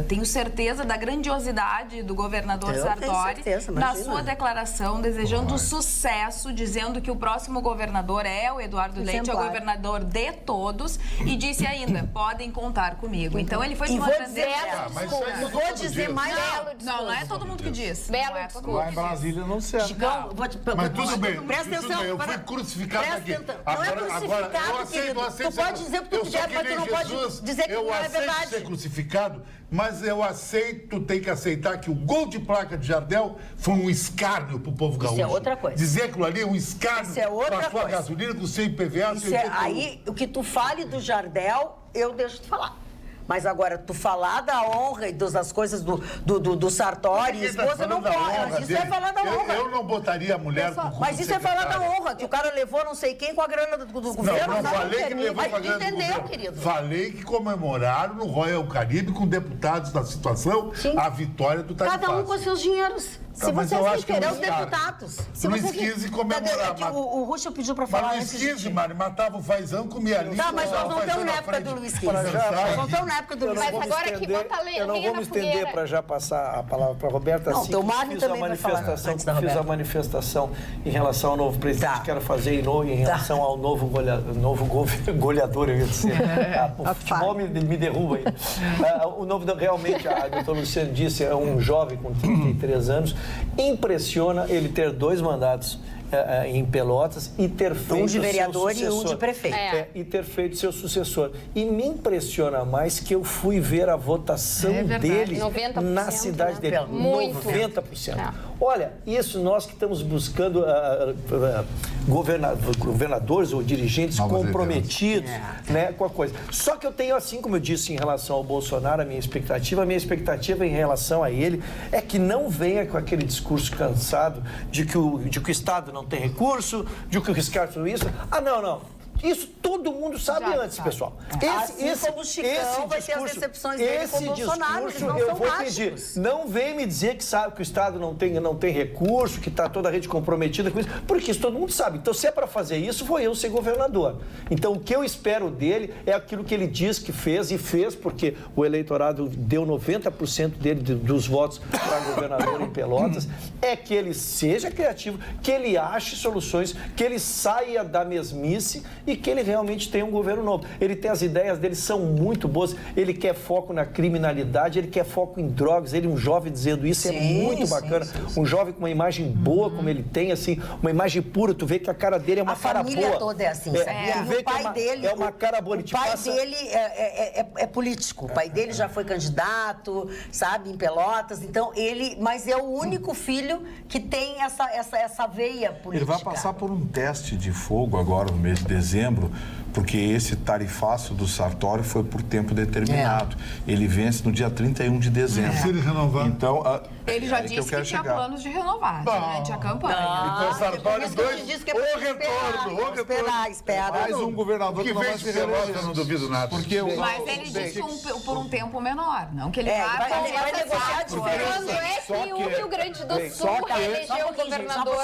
tenho certeza da grandiosidade do governador Sartori na sua declaração, desejando sucesso, dizendo que o próximo governador é o Eduardo Leite, é o governador de todos, e disse ainda, podem contar comigo. Então ele foi de uma grandeza. Vou dizer mais. Não é todo mundo que diz. Belo discurso. Lá em Brasília não serve. Mas tudo bem. Presta atenção. Eu fui crucificado aqui. Não é crucificado, querido. Tu pode dizer o que tu quiser, mas tu não pode dizer que não é verdade. Eu aceito ser crucificado, mas eu aceito, tem que aceitar que o gol de placa de Jardel foi um escárnio pro povo gaúcho. Isso é outra coisa. Dizer aquilo ali é um escárnio com a sua gasolina, com o seu IPVA, aí, o que tu fale do Jardel, eu deixo tu falar. Mas agora, tu falar da honra e das coisas do Sartori, esposa, não pode. Isso é falar da honra. Eu não botaria a mulher do Mas isso é falar da honra, que o cara levou não sei quem com a grana do governo. Não falei que levou com a grana do governo. Querido? Falei que comemoraram no Royal Caribe com deputados da situação a vitória do Tarifaço. Cada um com seus dinheiros. Se vocês não querem, os deputados. Luiz XV comemorar. O Russo pediu para falar antes. Luiz XV, Mari, matava o fazão, comia ali. Tá, mas nós não estamos na época do Luiz XV. Nós não estamos na época do Luiz XV. Mas agora que bota lenha eu não vou me estender para já passar a palavra para a Roberta. Não, o Mário também vai falar. Fiz a manifestação em relação ao novo presidente, quero fazer em relação ao novo goleador, eu ia dizer. O futebol me derruba aí. O novo, realmente, a doutora Luciane disse, é um jovem com 33 anos. Impressiona ele ter 2 mandatos em Pelotas e ter feito um de vereador seu sucessor. E um de prefeito. E ter feito seu sucessor. E me impressiona mais que eu fui ver a votação dele 90%, na cidade dele. Muito. 90%. Olha, isso nós que estamos buscando governadores ou dirigentes comprometidos com a coisa. Só que eu tenho, assim como eu disse em relação ao Bolsonaro, a minha expectativa em relação a ele é que não venha com aquele discurso cansado de que o Estado não tem recurso, de que o Estado isso. Não. Isso todo mundo sabe antes, pessoal. Como o Chicão vai ter as decepções dele com o Bolsonaro, eles não eu são vou mágicos. pedir. Não vem me dizer que sabe que o Estado não tem recurso, que está toda a rede comprometida com isso, porque isso todo mundo sabe. Então, se é para fazer isso, vou eu ser governador. Então, o que eu espero dele é aquilo que ele diz que fez, e fez, porque o eleitorado deu 90% dele dos votos para governador em Pelotas, é que ele seja criativo, que ele ache soluções, que ele saia da mesmice e que ele realmente tem um governo novo. Ele tem as ideias dele, são muito boas, ele quer foco na criminalidade, ele quer foco em drogas, ele, um jovem dizendo isso, é muito bacana. Sim. Um jovem com uma imagem boa, como ele tem, assim, uma imagem pura, tu vê que a cara dele é uma cara boa. A família toda é assim, sabia? Tu vê que é uma cara boa. O pai dele é político, o pai dele já foi candidato, sabe, em Pelotas, então mas é o único filho que tem essa veia política. Ele vai passar por um teste de fogo agora no mês de dezembro, porque esse tarifaço do Sartori foi por tempo determinado. Ele vence no dia 31 de dezembro. Se ele renovar. Então, ele já disse que tinha planos de renovar durante a campanha. Então, Sartori, o retorno. Espera. Mais um governador que não vai se reeleger. Eu não duvido nada. Mas ele disse por um tempo menor, não que ele vai negociar diferente. Quando é que o Rio Grande do Sul reelegeu o governador?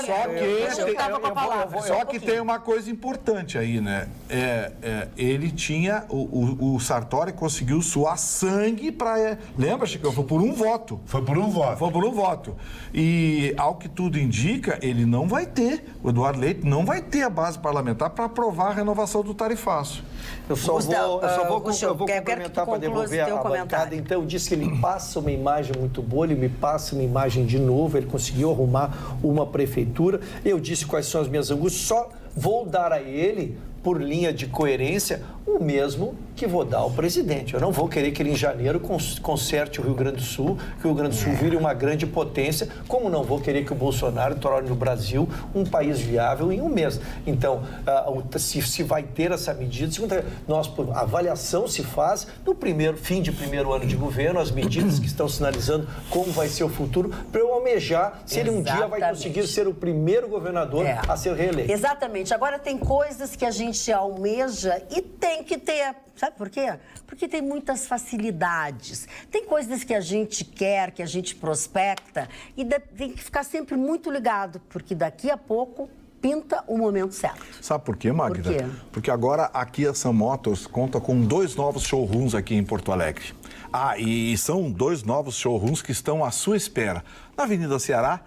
Só que tem uma coisa importante aí, né? Ele tinha, o Sartori conseguiu suar sangue para... Lembra, Chicão? Foi por um voto. Foi por um voto. E, ao que tudo indica, ele não vai ter, o Eduardo Leite não vai ter a base parlamentar para aprovar a renovação do tarifaço. Eu só vou complementar para devolver a bancada. Então, disse que ele passa uma imagem muito boa, ele me passa uma imagem de novo, ele conseguiu arrumar uma prefeitura. Eu disse quais são as minhas angústias, só vou dar a ele, por linha de coerência, o mesmo que vou dar ao presidente. Eu não vou querer que ele, em janeiro, conserte o Rio Grande do Sul, que o Rio Grande do Sul vire uma grande potência, como não vou querer que o Bolsonaro torne o Brasil um país viável em um mês. Então, se vai ter essa medida, a avaliação se faz no fim de primeiro ano de governo, as medidas que estão sinalizando como vai ser o futuro, para eu almejar se ele um dia vai conseguir ser o primeiro governador a ser reeleito. Exatamente. Agora, tem coisas que a gente almeja e tem tem que ter. Sabe por quê? Porque tem muitas facilidades. Tem coisas que a gente quer, que a gente prospecta, e tem que ficar sempre muito ligado, porque daqui a pouco pinta o momento certo. Sabe por quê, Magda? Por quê? Porque agora a Kia Sun Motors conta com 2 novos showrooms aqui em Porto Alegre. E são 2 novos showrooms que estão à sua espera. Na Avenida Ceará,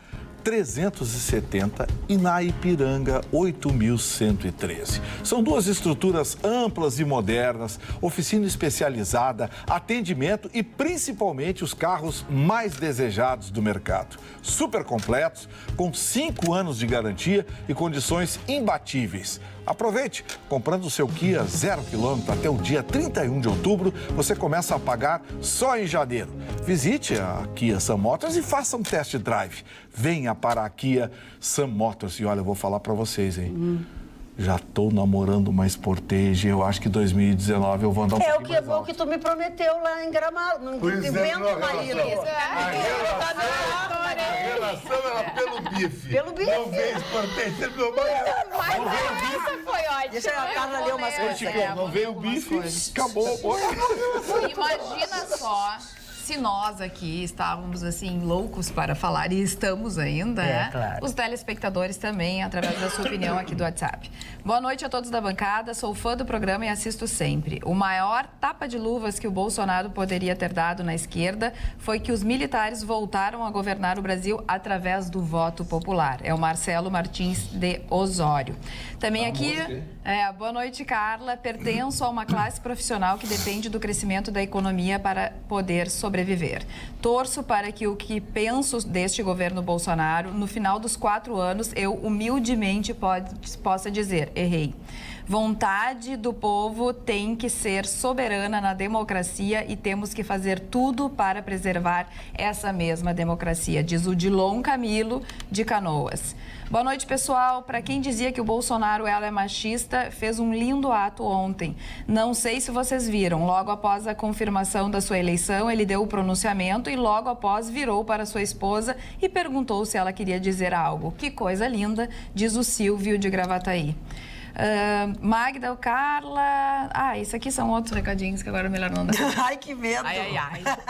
370 e na Ipiranga, 8.113. São 2 estruturas amplas e modernas, oficina especializada, atendimento e principalmente os carros mais desejados do mercado. Super completos, com 5 anos de garantia e condições imbatíveis. Aproveite! Comprando o seu Kia 0 km até o dia 31 de outubro, você começa a pagar só em janeiro. Visite a Kia Sun Motors e faça um test drive. Venha para a Kia Sun Motors. E olha, eu vou falar para vocês, hein? Já tô namorando uma Sportage. Eu acho que 2019 eu vou andar um pouquinho mais alto. O que tu me prometeu lá em Gramado. Não vendo, marido. A relação era pelo bife. Pelo bife. Não veio Sportage, meu marido. Mas essa foi ótima. Deixa a Carla ler umas coisas. Não veio o bife, acabou. Imagina só se nós aqui estávamos assim loucos para falar, e estamos ainda, né? Claro. Os telespectadores também, através da sua opinião aqui do WhatsApp. Boa noite a todos da bancada, sou fã do programa e assisto sempre. O maior tapa de luvas que o Bolsonaro poderia ter dado na esquerda foi que os militares voltaram a governar o Brasil através do voto popular. É o Marcelo Martins de Osório. Também aqui, boa noite, Carla. Pertenço a uma classe profissional que depende do crescimento da economia para poder sobreviver. Torço para que o que penso deste governo Bolsonaro, no final dos 4 anos, eu humildemente possa dizer, errei. Vontade do povo tem que ser soberana na democracia e temos que fazer tudo para preservar essa mesma democracia, diz o Dilon Camilo de Canoas. Boa noite, pessoal. Para quem dizia que o Bolsonaro é machista, fez um lindo ato ontem. Não sei se vocês viram. Logo após a confirmação da sua eleição, ele deu o pronunciamento e logo após virou para sua esposa e perguntou se ela queria dizer algo. Que coisa linda, diz o Silvio de Gravataí. Magda ou Carla... isso aqui são outros recadinhos que agora é melhor não dar. Ai, que medo. Deixa eu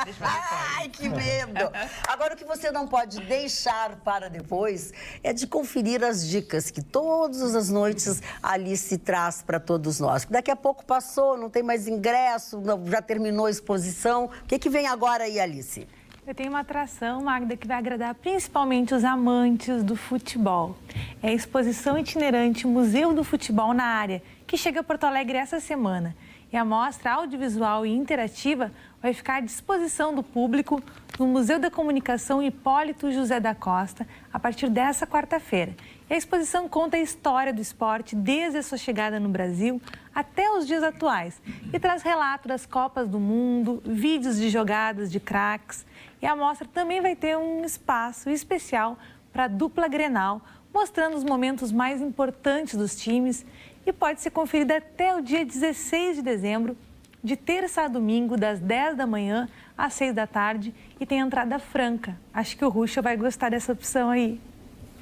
ver. Ai, que medo. Agora, o que você não pode deixar para depois é de conferir as dicas que todas as noites a Alice traz para todos nós. Daqui a pouco passou, não tem mais ingresso, já terminou a exposição. O que vem agora aí, Alice? Eu tenho uma atração, Magda, que vai agradar principalmente os amantes do futebol. É a exposição itinerante Museu do Futebol na Área, que chega a Porto Alegre essa semana. E a mostra audiovisual e interativa vai ficar à disposição do público no Museu da Comunicação Hipólito José da Costa, a partir dessa quarta-feira. E a exposição conta a história do esporte desde a sua chegada no Brasil até os dias atuais e traz relato das Copas do Mundo, vídeos de jogadas de craques. E a mostra também vai ter um espaço especial para a dupla Grenal, mostrando os momentos mais importantes dos times e pode ser conferida até o dia 16 de dezembro, de terça a domingo, das 10 da manhã às 6 da tarde e tem entrada franca. Acho que o Ruxa vai gostar dessa opção aí.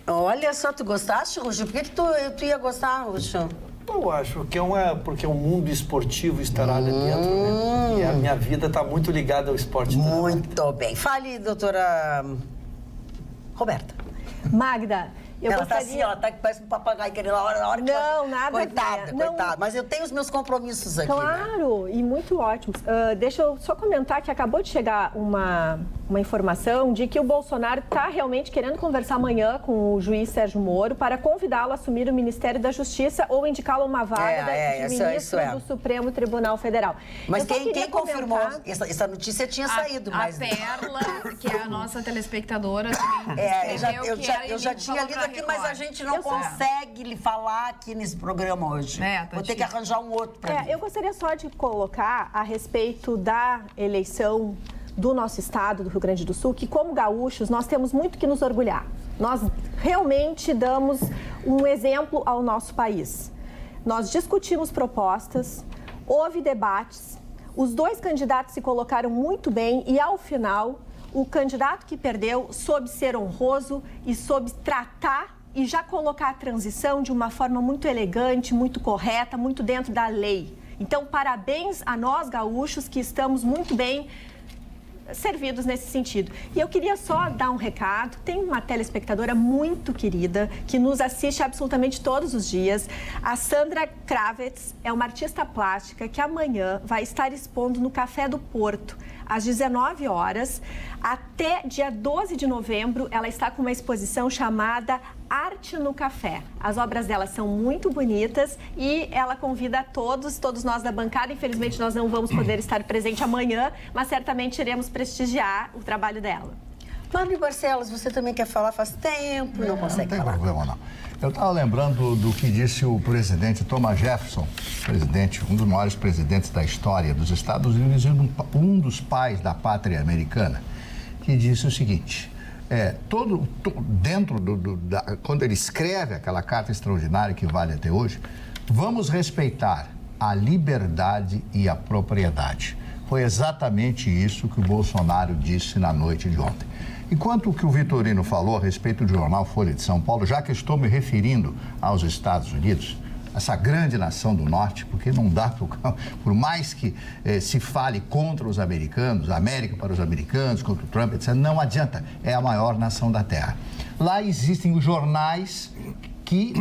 Olha só, tu gostaste, Ruxa? Por que tu ia gostar, Ruxa? Eu acho que porque o mundo esportivo estará ali dentro, né? E a minha vida está muito ligada ao esporte. Muito bem. Fale, doutora Roberta. Magda, ela tá assim, ela tá que parece um papagaio querendo na hora que não, nada coitada. Mas eu tenho os meus compromissos aqui. Claro, né? E muito ótimos. Deixa eu só comentar que acabou de chegar uma informação de que o Bolsonaro está realmente querendo conversar amanhã com o juiz Sérgio Moro para convidá-lo a assumir o Ministério da Justiça ou indicá-lo a uma vaga de ministro do Supremo Tribunal Federal. Mas quem confirmou? Essa notícia tinha saído. Mas... A Perla, que é a nossa telespectadora, eu já tinha lido aqui, mas a gente não consegue lhe falar aqui nesse programa hoje. Vou ter que arranjar um outro para mim. Eu gostaria só de colocar a respeito da eleição do nosso estado, do Rio Grande do Sul, que como gaúchos nós temos muito que nos orgulhar. Nós realmente damos um exemplo ao nosso país. Nós discutimos propostas, houve debates, os 2 candidatos se colocaram muito bem e, ao final, o candidato que perdeu soube ser honroso e soube tratar e já colocar a transição de uma forma muito elegante, muito correta, muito dentro da lei. Então, parabéns a nós gaúchos que estamos muito bem servidos nesse sentido. E eu queria só dar um recado. Tem uma telespectadora muito querida que nos assiste absolutamente todos os dias. A Sandra Kravets é uma artista plástica que amanhã vai estar expondo no Café do Porto, às 19 horas. Até dia 12 de novembro, ela está com uma exposição chamada Arte no Café. As obras dela são muito bonitas e ela convida todos nós da bancada. Infelizmente, nós não vamos poder estar presente amanhã, mas certamente iremos prestigiar o trabalho dela. Mário Barcelos, você também quer falar faz tempo, não consegue falar. Não tem problema, não. Eu estava lembrando do que disse o presidente Thomas Jefferson, um dos maiores presidentes da história dos Estados Unidos e um dos pais da pátria americana, que disse o seguinte: quando ele escreve aquela carta extraordinária que vale até hoje, vamos respeitar a liberdade e a propriedade. Foi exatamente isso que o Bolsonaro disse na noite de ontem. Enquanto o que o Vitorino falou a respeito do jornal Folha de São Paulo, já que estou me referindo aos Estados Unidos, essa grande nação do norte, porque não dá, por mais que se fale contra os americanos, América para os americanos, contra o Trump, etc., não adianta, é a maior nação da Terra. Lá existem os jornais que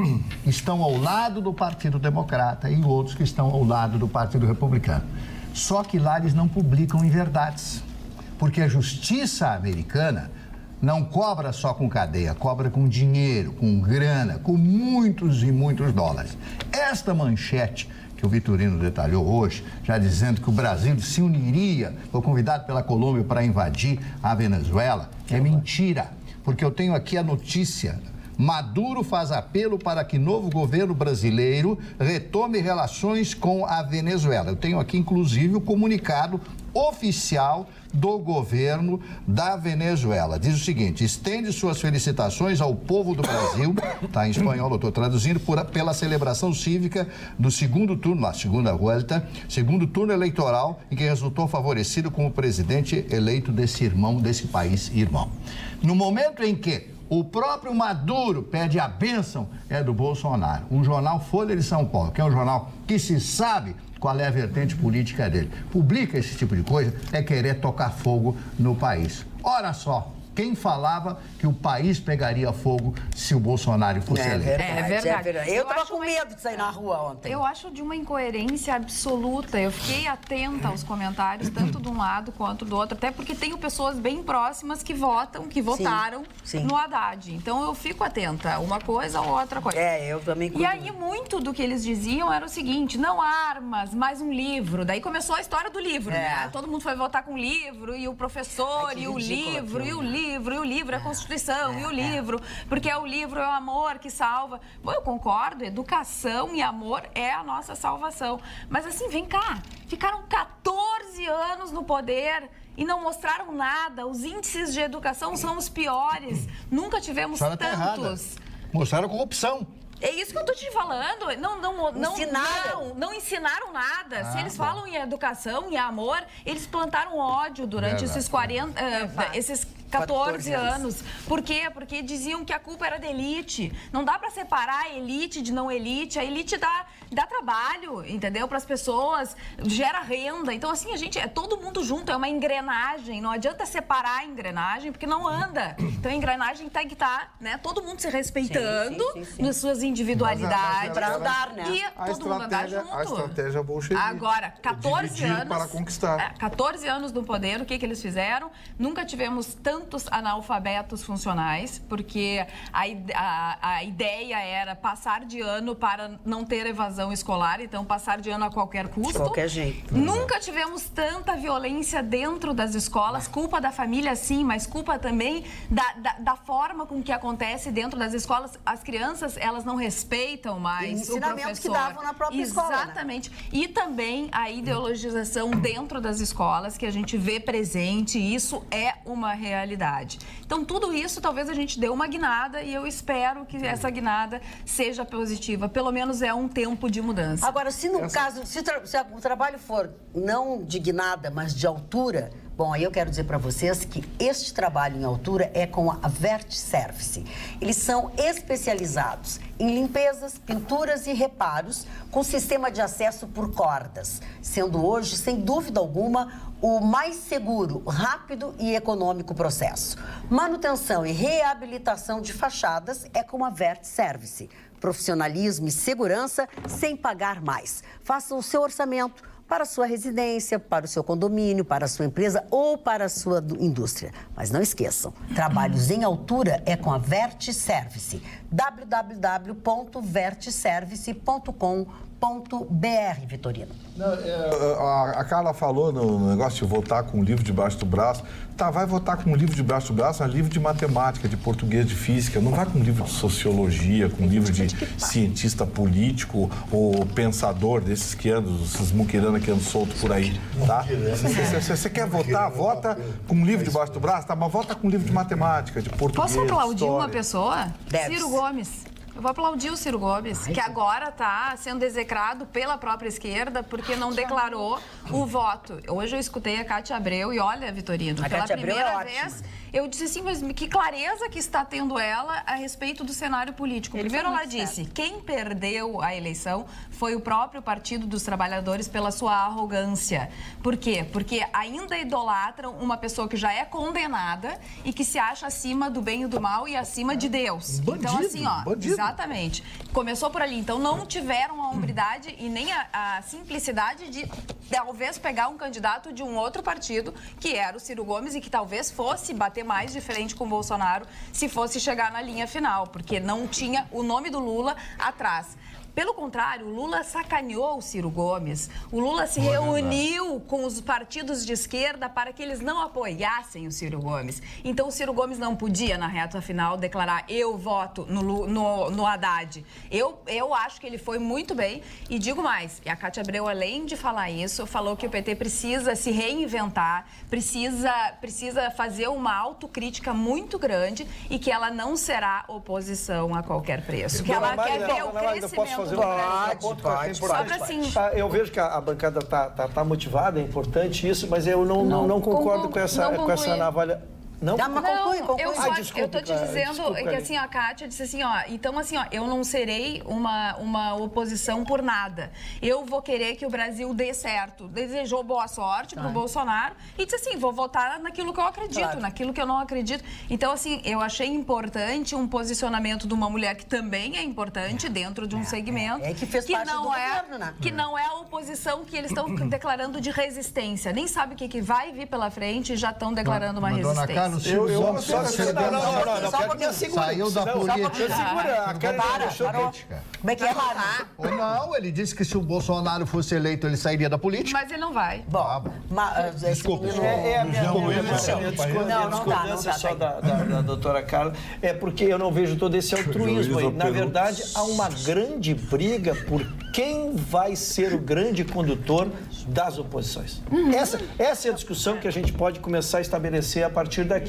estão ao lado do Partido Democrata e outros que estão ao lado do Partido Republicano. Só que lá eles não publicam inverdades, porque a justiça americana não cobra só com cadeia, cobra com dinheiro, com grana, com muitos e muitos dólares. Esta manchete que o Vitorino detalhou hoje, já dizendo que o Brasil se uniria, foi convidado pela Colômbia para invadir a Venezuela, é mentira, porque eu tenho aqui a notícia. Maduro faz apelo para que novo governo brasileiro retome relações com a Venezuela. Eu tenho aqui, inclusive, o comunicado oficial do governo da Venezuela. Diz o seguinte: estende suas felicitações ao povo do Brasil, está em espanhol, eu estou traduzindo, pela celebração cívica do segundo turno, a segunda volta, segundo turno eleitoral, em que resultou favorecido com o presidente eleito desse país irmão. No momento em que o próprio Maduro pede a bênção, é do Bolsonaro. O jornal Folha de São Paulo, que é um jornal que se sabe qual é a vertente política dele, publica esse tipo de coisa, é querer tocar fogo no país. Ora só, quem falava que o país pegaria fogo se o Bolsonaro fosse eleito? É verdade. Eu estava com medo de sair na rua ontem. Eu acho de uma incoerência absoluta. Eu fiquei atenta aos comentários, tanto de um lado quanto do outro, até porque tenho pessoas bem próximas que votaram no Haddad. Então eu fico atenta, uma coisa ou outra coisa. Eu também. E aí muito do que eles diziam era o seguinte: não armas, mais um livro. Daí começou a história do livro, né? Todo mundo foi votar com o livro, e o professor, e o livro, e o livro, a Constituição, e o livro, porque o livro é o amor que salva. Bom, eu concordo, educação e amor é a nossa salvação. Mas assim, vem cá, ficaram 14 anos no poder e não mostraram nada. Os índices de educação são os piores. Nunca tivemos tantos. Mostraram corrupção. É isso que eu tô te falando. Não ensinaram nada. Se eles falam em educação e amor, eles plantaram ódio durante esses 14 anos. Por quê? Porque diziam que a culpa era da elite. Não dá para separar a elite de não elite. A elite dá trabalho, entendeu? Para as pessoas, gera renda. Então, assim, a gente é todo mundo junto, é uma engrenagem. Não adianta separar a engrenagem, porque não anda. Então, a engrenagem tem que estar, né? Todo mundo se respeitando nas suas individualidades. Para andar, né? E todo mundo andar junto. A estratégia bolchevique. Agora, 14 anos para conquistar. 14 anos no poder, o que eles fizeram? Nunca tivemos tantos analfabetos funcionais, porque a ideia era passar de ano para não ter evasão escolar, então passar de ano a qualquer custo. De qualquer jeito. Nunca tivemos tanta violência dentro das escolas, culpa da família sim, mas culpa também da forma com que acontece dentro das escolas. As crianças, elas não respeitam mais o professor. Que davam na própria escola. Exatamente. Né? E também a ideologização dentro das escolas, que a gente vê presente, isso é uma realidade. realidade. Então, tudo isso, talvez a gente dê uma guinada e eu espero que essa guinada seja positiva. Pelo menos é um tempo de mudança. Agora, se no caso, se o trabalho for não de guinada, mas de altura, bom, aí eu quero dizer para vocês que este trabalho em altura é com a Vert Service. Eles são especializados em limpezas, pinturas e reparos com sistema de acesso por cordas, sendo hoje, sem dúvida alguma, o mais seguro, rápido e econômico processo. Manutenção e reabilitação de fachadas é com a Vert Service. Profissionalismo e segurança sem pagar mais. Faça o seu orçamento para a sua residência, para o seu condomínio, para a sua empresa ou para a sua indústria. Mas não esqueçam, trabalhos em altura é com a Vert Service. www.vertservice.com.br, Vitorino. A Carla falou no negócio de votar com um livro debaixo do braço. Tá, vai votar com um livro debaixo do braço, mas livro de matemática, de português, de física. Não vai com um livro de sociologia, com um livro de cientista político ou pensador desses que andam, esses muquirana que andam solto por aí, tá? Você quer votar, vota com um livro debaixo do braço, tá? Mas vota com um livro de matemática, de português, Posso aplaudir história. uma pessoa? Deve. Ciro Gomes. Eu vou aplaudir o Ciro Gomes, que agora está sendo execrado pela própria esquerda porque não declarou o voto. Hoje eu escutei a Cátia Abreu e olha, Vitorino, pela primeira vez, eu disse assim, mas que clareza que está tendo ela a respeito do cenário político. Primeiro ela disse, quem perdeu a eleição foi o próprio Partido dos Trabalhadores pela sua arrogância. Por quê? Porque ainda idolatram uma pessoa que já é condenada e que se acha acima do bem e do mal e acima de Deus. Bandido, então assim, ó, bandido. Exatamente. Começou por ali. Então, não tiveram a hombridade e nem a simplicidade de talvez pegar um candidato de um outro partido, que era o Ciro Gomes, e que talvez fosse bater mais de frente com o Bolsonaro se fosse chegar na linha final, porque não tinha o nome do Lula atrás. Pelo contrário, o Lula sacaneou o Ciro Gomes. O Lula se reuniu com os partidos de esquerda para que eles não apoiassem o Ciro Gomes. Então, o Ciro Gomes não podia, na reta final, declarar eu voto no Haddad. Eu acho que ele foi muito bem. E digo mais, e a Cátia Abreu, além de falar isso, falou que o PT precisa se reinventar, precisa fazer uma autocrítica muito grande e que ela não será oposição a qualquer preço. Que ela quer ver o crescimento. Eu vejo que a bancada está motivada, é importante isso, mas eu não concordo com essa navalha. Não, conclui. Eu tô te dizendo que assim, a Cátia disse assim, ó, então assim, ó, eu não serei uma oposição por nada. Eu vou querer que o Brasil dê certo. Desejou boa sorte pro Bolsonaro e disse assim, vou votar naquilo que eu acredito, naquilo que eu não acredito. Então, assim, eu achei importante um posicionamento de uma mulher que também é importante dentro de um segmento que fez parte do governo, né? Que não é a oposição que eles estão declarando de resistência. Nem sabe o que vai vir pela frente e já estão declarando uma resistência. Saiu da política. Como é que é? Não, ele disse que se o Bolsonaro fosse eleito, ele sairia da política. Mas ele não vai. Desculpa. É a minha discordância só da doutora Carla. É porque eu não vejo todo esse altruísmo aí. Na verdade, há uma grande briga por quem vai ser o grande condutor das oposições. Essa é a discussão que a gente pode começar a estabelecer a partir daqui.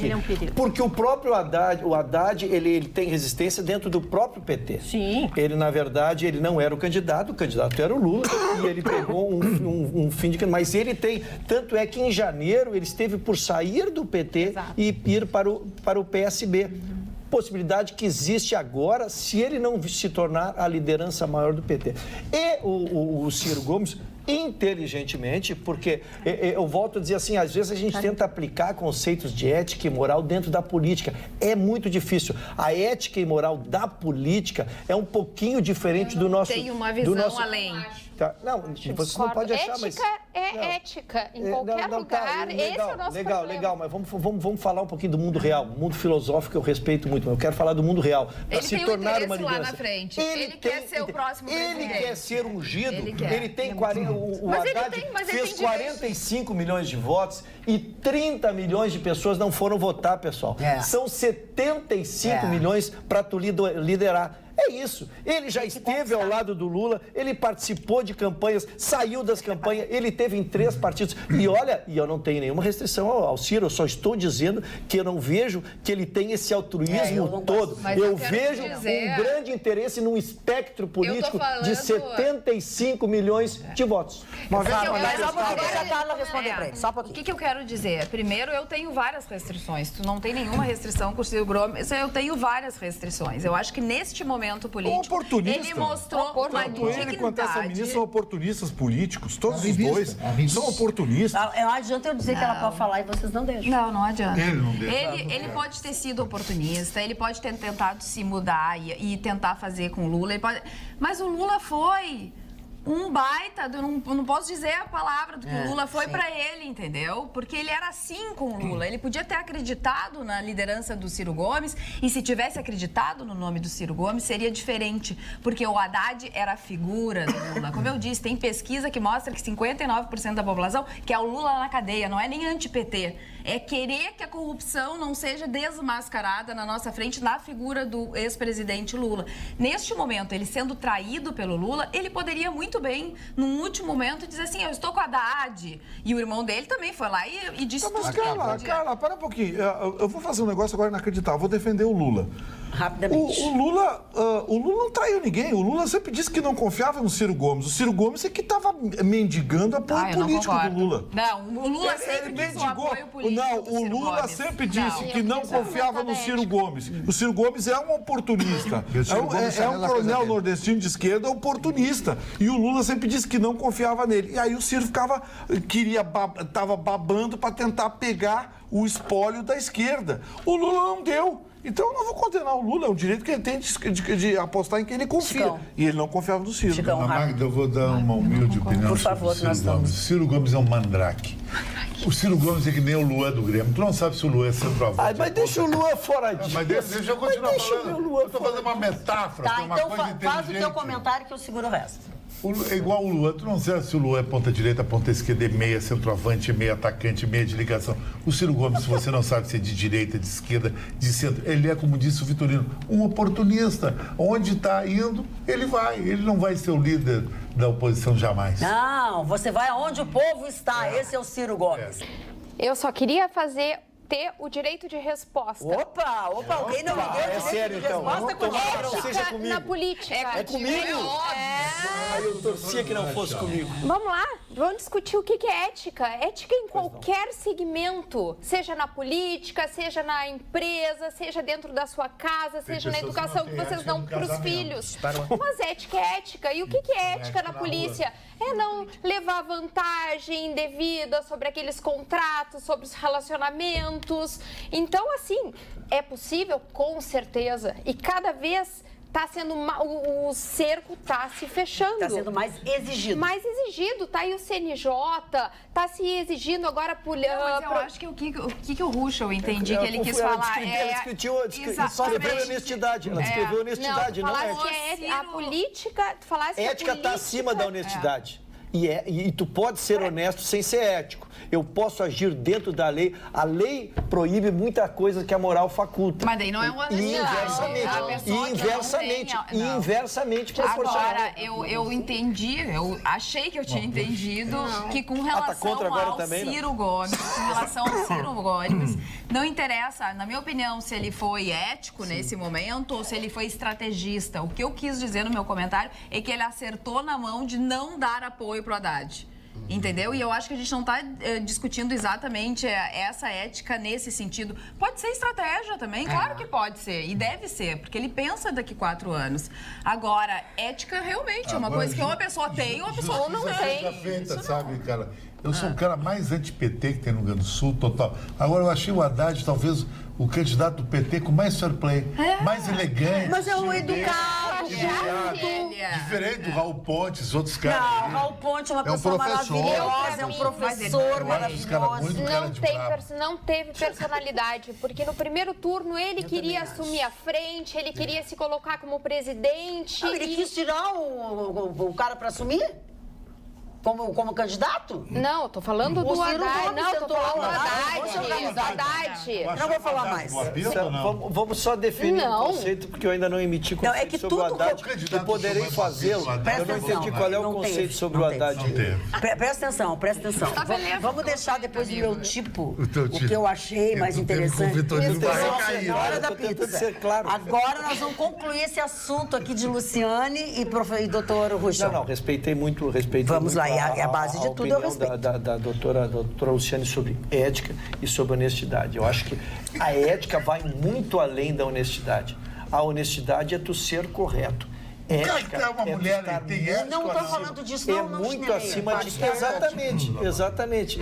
Porque o próprio Haddad, ele tem resistência dentro do próprio PT. Sim. Ele, na verdade, ele não era o candidato era o Lula, e ele pegou um fim de... Mas ele tem... Tanto é que em janeiro ele esteve por sair do PT e ir para o PSB. Possibilidade que existe agora se ele não se tornar a liderança maior do PT. E o Ciro Gomes, inteligentemente, porque eu volto a dizer assim, às vezes a gente tenta aplicar conceitos de ética e moral dentro da política. É muito difícil. A ética e moral da política é um pouquinho diferente do nosso... Tem uma visão além. Não, você não pode achar, mas... Ética é ética, em qualquer lugar. Esse é o nosso problema. Legal, mas vamos falar um pouquinho do mundo real. O mundo filosófico eu respeito muito, mas eu quero falar do mundo real. Ele se tornar uma liderança. Lá na frente. Ele quer ser o próximo presidente. Ele quer ser ungido. Ele tem 40... O Haddad fez 45 milhões de votos e 30 milhões de pessoas não foram votar, pessoal. São 75 milhões para tu liderar. É isso. Ele já esteve ao lado do Lula, ele participou de campanhas, saiu das campanhas, ele teve em 3 partidos. E olha, e eu não tenho nenhuma restrição ao Ciro, eu só estou dizendo que eu não vejo que ele tem esse altruísmo todo. Eu vejo um grande interesse num espectro político de 75 milhões de votos. O que eu quero dizer? Primeiro, eu tenho várias restrições. Tu não tem nenhuma restrição com o Ciro Gomes, eu tenho várias restrições. Eu acho que neste momento político, ele mostrou uma dignidade. Ele quanto essa ministra são oportunistas políticos, todos os dois são oportunistas. Não adianta eu dizer que ela pode falar e vocês não deixam. Não adianta. Ele não deixa. Ele pode ter sido oportunista, ele pode ter tentado se mudar e tentar fazer com o Lula, mas o Lula foi um baita, não posso dizer a palavra do que o Lula foi pra ele, entendeu? Porque ele era assim com o Lula. Ele podia ter acreditado na liderança do Ciro Gomes e se tivesse acreditado no nome do Ciro Gomes, seria diferente. Porque o Haddad era a figura do Lula. Como eu disse, tem pesquisa que mostra que 59% da população quer o Lula na cadeia, não é nem anti-PT. É querer que a corrupção não seja desmascarada na nossa frente na figura do ex-presidente Lula. Neste momento, ele sendo traído pelo Lula, ele poderia muito bem, num último momento, dizer assim, eu estou com a Haddad. E o irmão dele também foi lá e disse tudo. Mas Carla, para um pouquinho. Eu vou fazer um negócio agora inacreditável. Vou defender o Lula. Rapidamente. O Lula não traiu ninguém. O Lula sempre disse que não confiava no Ciro Gomes. O Ciro Gomes é que estava mendigando apoio político do Lula. Não, o Lula sempre disse o apoio político. Não, o Lula sempre disse que não confiava no Ciro Gomes. O Ciro Gomes é um oportunista. É um coronel nordestino de esquerda oportunista. E o Lula sempre disse que não confiava nele. E aí o Ciro estava babando para tentar pegar o espólio da esquerda. O Lula não deu. Então eu não vou condenar o Lula, é um direito que ele tem de apostar em quem ele confia. Chicão. E ele não confiava no Ciro. Dona Magda, eu vou dar uma humilde opinião. Por favor, sobre o Ciro Gomes. O Ciro Gomes é um mandrake. O Ciro Gomes é que nem o Luan do Grêmio. Tu não sabe se o Luan é centroavante. Mas deixa o Luan fora disso. Mas deixa eu continuar falando. Eu estou fazendo uma metáfora. Tá, uma então coisa faz o teu comentário que eu seguro o resto. É igual o Luan, tu não sabe se o Luan é ponta direita, ponta esquerda, meia, centroavante, meia atacante, meia de ligação. O Ciro Gomes, se você não sabe se é de direita, de esquerda, de centro, ele é, como disse o Vitorino, um oportunista. Onde está indo, ele vai. Ele não vai ser o líder da oposição jamais. Não, você vai aonde o povo está. Esse é o Ciro Gomes. Eu só queria ter o direito de resposta. Opa, alguém não me deu o direito de resposta Seja comigo. Na política. É comigo? Eu torcia que não fosse comigo. Vamos lá, vamos discutir o que é ética. Ética em qualquer segmento, seja na política, seja na empresa, seja dentro da sua casa, seja na educação que vocês dão para os filhos. Mas ética é ética. E o que é ética na polícia? É não levar vantagem indevida sobre aqueles contratos, sobre os relacionamentos. Então, assim, é possível? Com certeza. E cada vez está sendo o cerco está se fechando. Está sendo mais exigido. Mais exigido, tá aí o CNJ, está se exigindo agora por... Mas eu acho que o que o Ruschel entendi que ele quis falar ela descreveu honestidade. Ela descreveu honestidade, não ética. A política... Ética está acima da honestidade. E tu pode ser honesto sem ser ético. Eu posso agir dentro da lei. A lei proíbe muita coisa que a moral faculta. Mas daí não é uma honestidade. Inversamente proporcional. Agora, eu entendi, eu achei que eu tinha entendido que com relação ao Ciro Gomes, com relação ao Ciro Gomes, não interessa, na minha opinião, se ele foi ético nesse momento ou se ele foi estrategista. O que eu quis dizer no meu comentário é que ele acertou na mão de não dar apoio pro Haddad. Entendeu? E eu acho que a gente não está discutindo exatamente essa ética nesse sentido. Pode ser estratégia também, claro que pode ser. E deve ser, porque ele pensa daqui 4 anos. Agora, ética realmente é uma coisa que uma pessoa tem ou uma pessoa não tem. Feita, sabe, cara? Eu sou o cara mais anti-PT que tem no Rio Grande do Sul, total. Agora, eu achei o Haddad, talvez, o candidato do PT com mais fair play, mais elegante. Mas é um educado, diferente do Raul Pontes, outros caras. Não, Raul Pontes é uma pessoa maravilhosa, é um professor maravilhoso. Não teve personalidade, porque no primeiro turno ele queria assumir a frente, ele queria se colocar como presidente. Ele quis tirar o cara para assumir? como candidato? Não, tô falando do Haddad. Não, tô falando do Haddad. Não vou falar mais. Vamos só definir o conceito, porque eu ainda não emiti conceito sobre o Haddad. E poderei fazê-lo. Eu não entendi qual é o conceito sobre o Haddad. Presta atenção. Vamos deixar depois do meu tipo, o que eu achei mais interessante. Hora da pizza. Agora nós vamos concluir esse assunto aqui de Luciane e doutor Ruxão. Não, respeitei muito. Vamos lá, e a base de tudo eu respeito. Da doutora Luciane sobre ética e sobre honestidade. Eu acho que a ética vai muito além da honestidade. A honestidade é tu ser correto. Ética é uma mulher e tem ética. Não estou falando disso, não. É muito acima disso.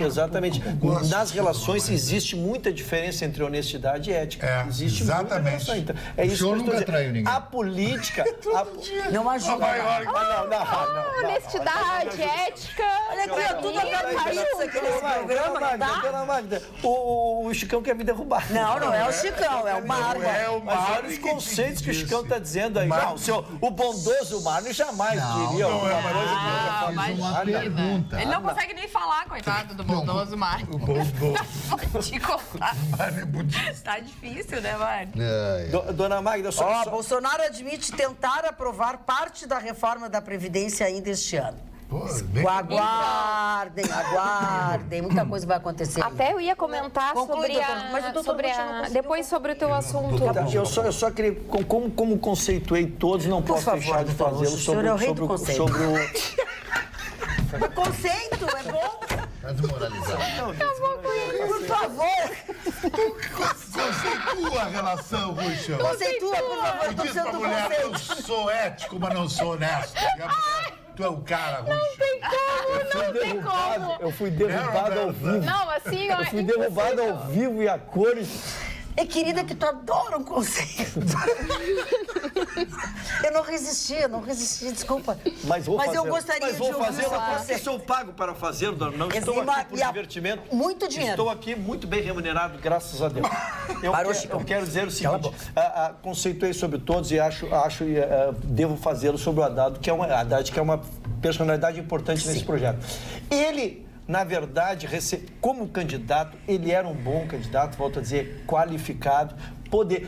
Exatamente. Nas relações existe muita diferença entre honestidade e ética. Existe muita relação. Então, é isso que eu estou dizendo. A política... Não ajuda. Não. Honestidade, ética... Olha aqui, tudo atrapalhado isso aqui nesse programa, Dona Magda, o Chicão quer me derrubar. Não é o Chicão, é o Marco. Mas olha os conceitos que o Chicão está dizendo aí. O bondoso Marno jamais diria alguma coisa que pergunta. Ele não consegue nem falar, coitado do bondoso Marno. O bondoso. Te contar. Tá difícil, né, Marno? Dona Magda, Bolsonaro admite tentar aprovar parte da reforma da Previdência ainda este ano. Aguardem, muita coisa vai acontecer. Até eu ia comentar depois sobre o teu assunto. Eu só queria, como conceituei todos, não posso deixar de fazê-lo sobre o conceito, é bom? Tá desmoralizado. Por favor. Conceitua a relação, Ruxão. Conceitua, por favor. Diz pra mulher que eu sou ético, mas não sou honesto. Tu é um cara, Ruxão. Não tem como. Eu fui derrubado ao vivo. Não, assim, ó. Eu fui derrubado ao vivo e a cores. Querida, que tu adora um conceito. Eu não resisti, desculpa. Mas eu gostaria de ouvir porque sou pago para fazê-lo, não estou aqui por divertimento. Muito dinheiro. Estou aqui muito bem remunerado, graças a Deus. Eu quero dizer o seguinte, conceituei sobre todos e acho devo fazê-lo sobre o Haddad, que é uma personalidade importante nesse projeto. Ele... Na verdade, como candidato, ele era um bom candidato, volto a dizer, qualificado,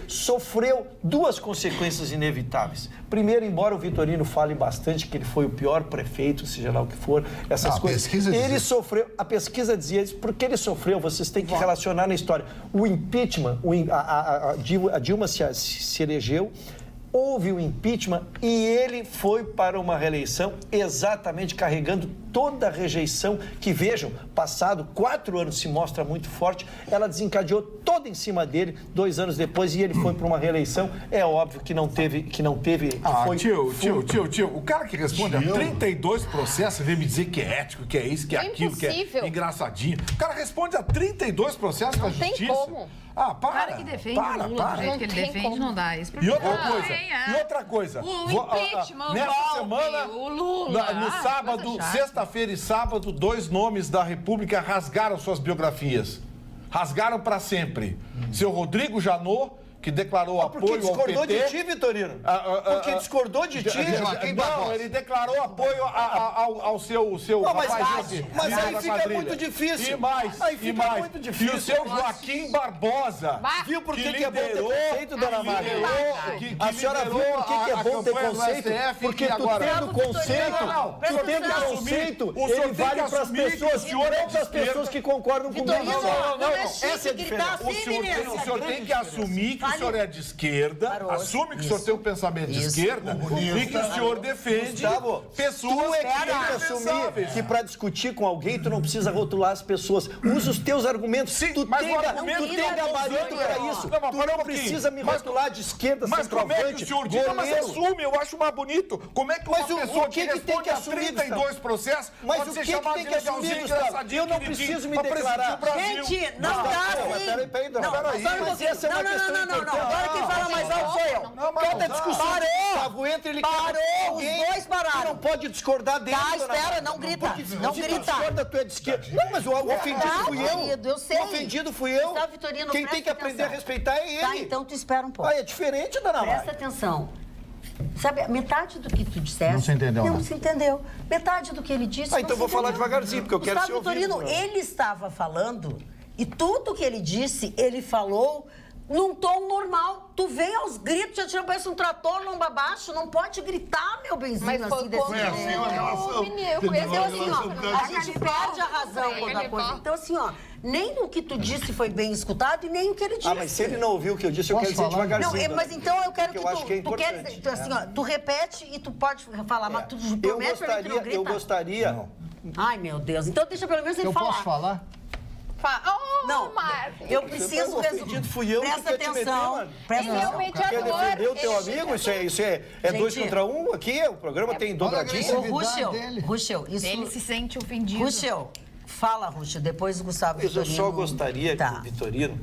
sofreu duas consequências inevitáveis. Primeiro, embora o Vitorino fale bastante que ele foi o pior prefeito, seja lá o que for, essas coisas. Ele sofreu, a pesquisa dizia isso, porque ele sofreu, vocês têm que relacionar na história. O impeachment, a Dilma se elegeu, houve o impeachment e ele foi para uma reeleição exatamente carregando toda a rejeição que, vejam, passado 4 anos se mostra muito forte, ela desencadeou toda em cima dele 2 anos depois e ele foi para uma reeleição. É óbvio que não teve. Tio, o cara que responde a 32 processos vem me dizer que é ético, que é isso, que é aquilo, que é engraçadinho. O cara responde a 30 processos da justiça. Tem como. O cara que defende o Lula do jeito que ele defende não dá isso. E outra coisa. O impeachment, nessa semana, o Lula. no sábado, sexta-feira e sábado, 2 nomes da República rasgaram suas biografias. Rasgaram para sempre. Seu Rodrigo Janot, que declarou apoio ao PT. Porque discordou de ti, Vitorino. Porque discordou de ti. Não, ele declarou apoio ao seu rapaz. Mas aí fica muito difícil. Muito difícil. E o seu Joaquim Barbosa. Viu por que é bom ter conceito, dona Maria? A senhora viu por que é bom ter conceito? Porque tu tendo conceito, ele vale para as pessoas, não para as pessoas que concordam comigo. Não. Essa é a diferença. O senhor tem que assumir que o senhor é de esquerda, assume que o senhor tem um pensamento de esquerda e que o senhor defende pessoas que assumir que para discutir com alguém tu não precisa rotular as pessoas. Usa os teus argumentos. Sim, tu tem gabarito para isso. Tu não precisa me rotular de esquerda, centroavante, como é que o senhor diz? Mas assume, eu acho mais bonito. Como é que uma pessoa que responde a 32 processos pode ser chamada de legalzinho, engraçadinho? Eu não preciso me declarar. Gente, não dá assim. Peraí. Não. Agora quem fala mais alto sou eu. Cada discussão Parou. Os dois pararam. Tu não pode discordar dele. Espera, não grita. Não grita. Discorda, tu é de esquerda. Não, mas o ofendido fui eu. Eu sei. O ofendido fui eu. Vitorino, quem tem que aprender a respeitar é ele. Tá, então tu espera um pouco. É diferente, dona Maria. Presta atenção. Sabe, metade do que tu disseste... Não se entendeu, não se entendeu. Metade do que ele disse, então vou falar devagarzinho, porque eu quero ser ouvido. Gustavo Vitorino, ele estava falando, e tudo que ele disse, ele falou num tom normal. Tu vem aos gritos, já tira parece um trator, lomba abaixo, não pode gritar, meu benzinho, mas assim, desse Foi assim a relação. Então, assim, ó, a gente perde a razão quando a coisa... Então, assim, ó, nem o que tu disse foi bem escutado e nem o que ele disse. Mas se ele não ouviu o que eu disse, eu quero dizer devagarzinho. Não, mas então eu quero que tu quer dizer, assim, ó, tu repete e tu pode falar, mas tu promete pra mim que não grita? Eu gostaria... Ai, meu Deus. Então deixa pelo menos ele falar. Eu posso falar? Não, eu preciso resolver. Fui eu Presta que atenção. Presta Ele é o atenção. mediador. Quer defender o teu amigo? Isso é 2 contra 1 aqui? O programa tem dobradinha. Ruschel, isso... Ele se sente ofendido. Ruschel, fala, Ruschel, depois o Gustavo Vitorino... Eu só gostaria que o Vitorino,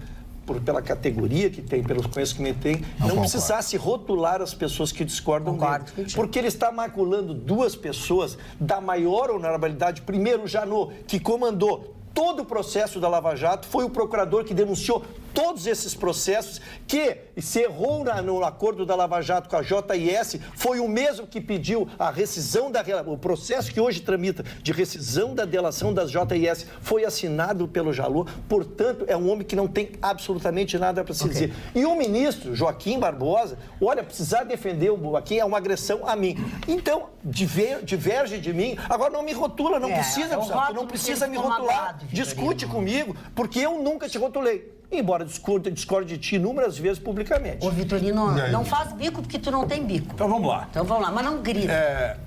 pela categoria que tem, pelos conhecimentos que tem, não precisasse rotular as pessoas que discordam dele. Porque ele está maculando 2 pessoas da maior honorabilidade. Primeiro, o Janot, que comandou todo o processo da Lava Jato, foi o procurador que denunciou todos esses processos, que se errou no acordo da Lava Jato com a JIS, foi o mesmo que pediu a rescisão o processo que hoje tramita de rescisão da delação das JIS foi assinado pelo Janot, portanto, é um homem que não tem absolutamente nada para se dizer. E o ministro Joaquim Barbosa, olha, precisar defender o Joaquim é uma agressão a mim. Então, diverge de mim, agora não me rotula, não precisa me rotular, discute comigo, porque eu nunca te rotulei. Embora discorde de ti inúmeras vezes publicamente. Ô, Vitorino, não faz bico porque tu não tem bico. Então vamos lá. Mas não grita.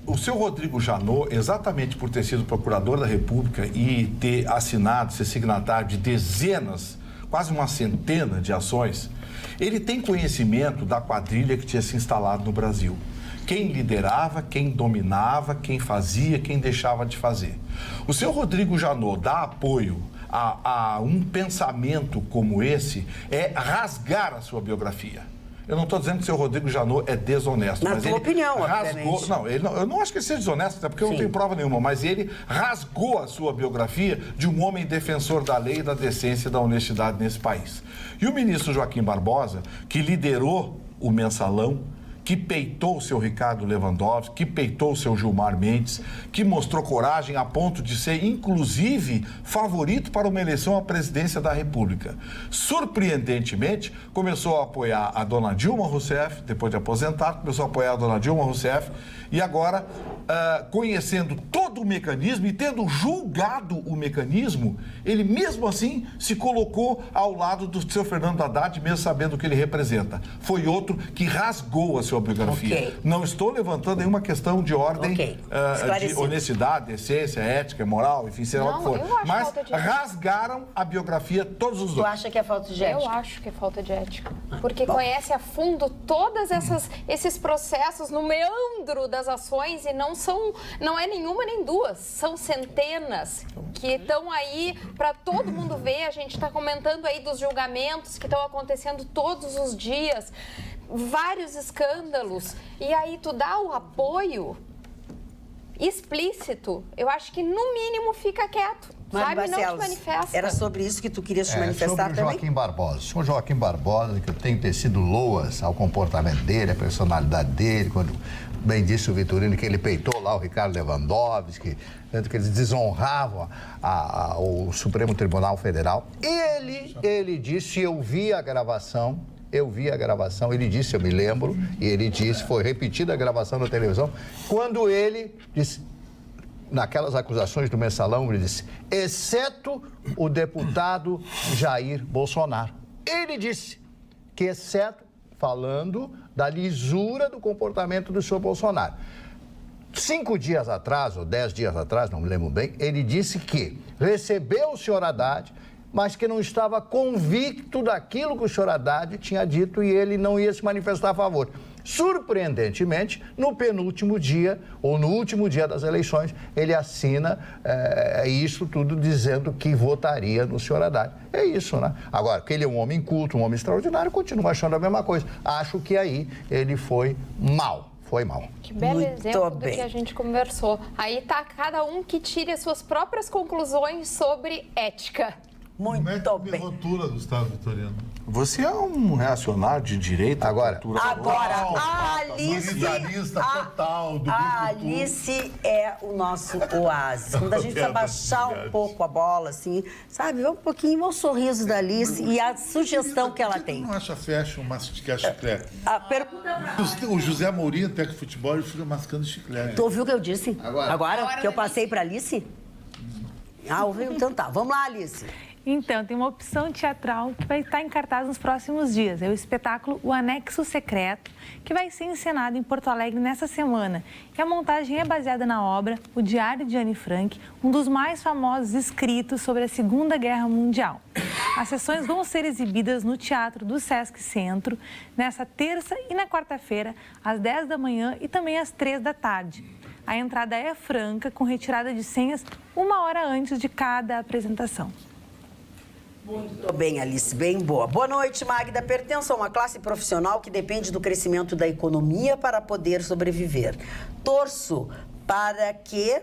O seu Rodrigo Janot, exatamente por ter sido procurador da República e ter assinado, ser signatário de dezenas, quase uma centena de ações, ele tem conhecimento da quadrilha que tinha se instalado no Brasil. Quem liderava, quem dominava, quem fazia, quem deixava de fazer. O seu Rodrigo Janot dá apoio a um pensamento como esse é rasgar a sua biografia. Eu não estou dizendo que o seu Rodrigo Janot é desonesto. Na tua opinião, rasgou. Não, eu não acho que ele seja desonesto, até porque eu não tenho prova nenhuma, mas ele rasgou a sua biografia de um homem defensor da lei, da decência e da honestidade nesse país. E o ministro Joaquim Barbosa, que liderou o Mensalão, que peitou o seu Ricardo Lewandowski, que peitou o seu Gilmar Mendes, que mostrou coragem a ponto de ser, inclusive, favorito para uma eleição à presidência da República. Surpreendentemente, começou a apoiar a dona Dilma Rousseff, depois de aposentar, começou a apoiar a dona Dilma Rousseff, e agora, conhecendo todo o mecanismo e tendo julgado o mecanismo, ele mesmo assim se colocou ao lado do seu Fernando Haddad, mesmo sabendo o que ele representa. Foi outro que rasgou a sua biografia. Não estou levantando nenhuma questão de ordem de honestidade, decência, ética, moral, enfim, sei lá o que for. Mas rasgaram a biografia todos os dois. Tu acha que é falta de ética? Eu acho que é falta de ética. Porque conhece a fundo todos esses processos no meandro das ações e não é nenhuma nem duas, são centenas que estão aí para todo mundo ver. A gente está comentando aí dos julgamentos que estão acontecendo todos os dias, vários escândalos, e aí tu dá o apoio explícito, eu acho que no mínimo fica quieto, sabe? Não te manifesta. Era sobre isso que tu querias te manifestar sobre o Joaquim Barbosa. O senhor Joaquim Barbosa, que eu tenho tecido loas ao comportamento dele, a personalidade dele, quando bem disse o Vitorino que ele peitou lá o Ricardo Lewandowski, que eles desonravam o Supremo Tribunal Federal. Ele disse, eu vi a gravação, ele disse, eu me lembro, e ele disse, foi repetida a gravação na televisão, quando ele disse, naquelas acusações do Mensalão, ele disse, exceto o deputado Jair Bolsonaro. Ele disse que, exceto, falando da lisura do comportamento do senhor Bolsonaro. 5 dias atrás, ou 10 dias atrás, não me lembro bem, ele disse que recebeu o senhor Haddad, mas que não estava convicto daquilo que o senhor Haddad tinha dito e ele não ia se manifestar a favor. Surpreendentemente, no penúltimo dia, ou no último dia das eleições, ele assina isso tudo dizendo que votaria no senhor Haddad. É isso, né? Agora, que ele é um homem culto, um homem extraordinário, continuo achando a mesma coisa. Acho que aí ele foi mal. Foi mal. Que belo exemplo do que a gente conversou. Aí tá cada um que tire as suas próprias conclusões sobre ética. Muito Como é bem. rotula, Gustavo Vitorino? Você é um reacionário de direita. Agora, A Alice... Solidarista total do A grupo Alice é o nosso oásis. Quando a gente precisa baixar um pouco a bola, assim, sabe? Um pouquinho o sorriso da Alice e a sugestão que ela tem. Não acha fashion masticar chiclete? A pergunta... O José Mourinho técnico de futebol, ele fica mascando chiclete. Tu ouviu o que eu disse? Agora que eu passei pra Alice? Ouviu? Então tá. Vamos lá, Alice. Então, tem uma opção teatral que vai estar em cartaz nos próximos dias. É o espetáculo O Anexo Secreto, que vai ser encenado em Porto Alegre nessa semana. E a montagem é baseada na obra O Diário de Anne Frank, um dos mais famosos escritos sobre a Segunda Guerra Mundial. As sessões vão ser exibidas no Teatro do Sesc Centro, nessa terça e na quarta-feira, às 10 da manhã e também às 3 da tarde. A entrada é franca, com retirada de senhas 1 hora antes de cada apresentação. Muito bem, Alice, bem boa. Boa noite, Magda. Pertenço a uma classe profissional que depende do crescimento da economia para poder sobreviver. Torço para que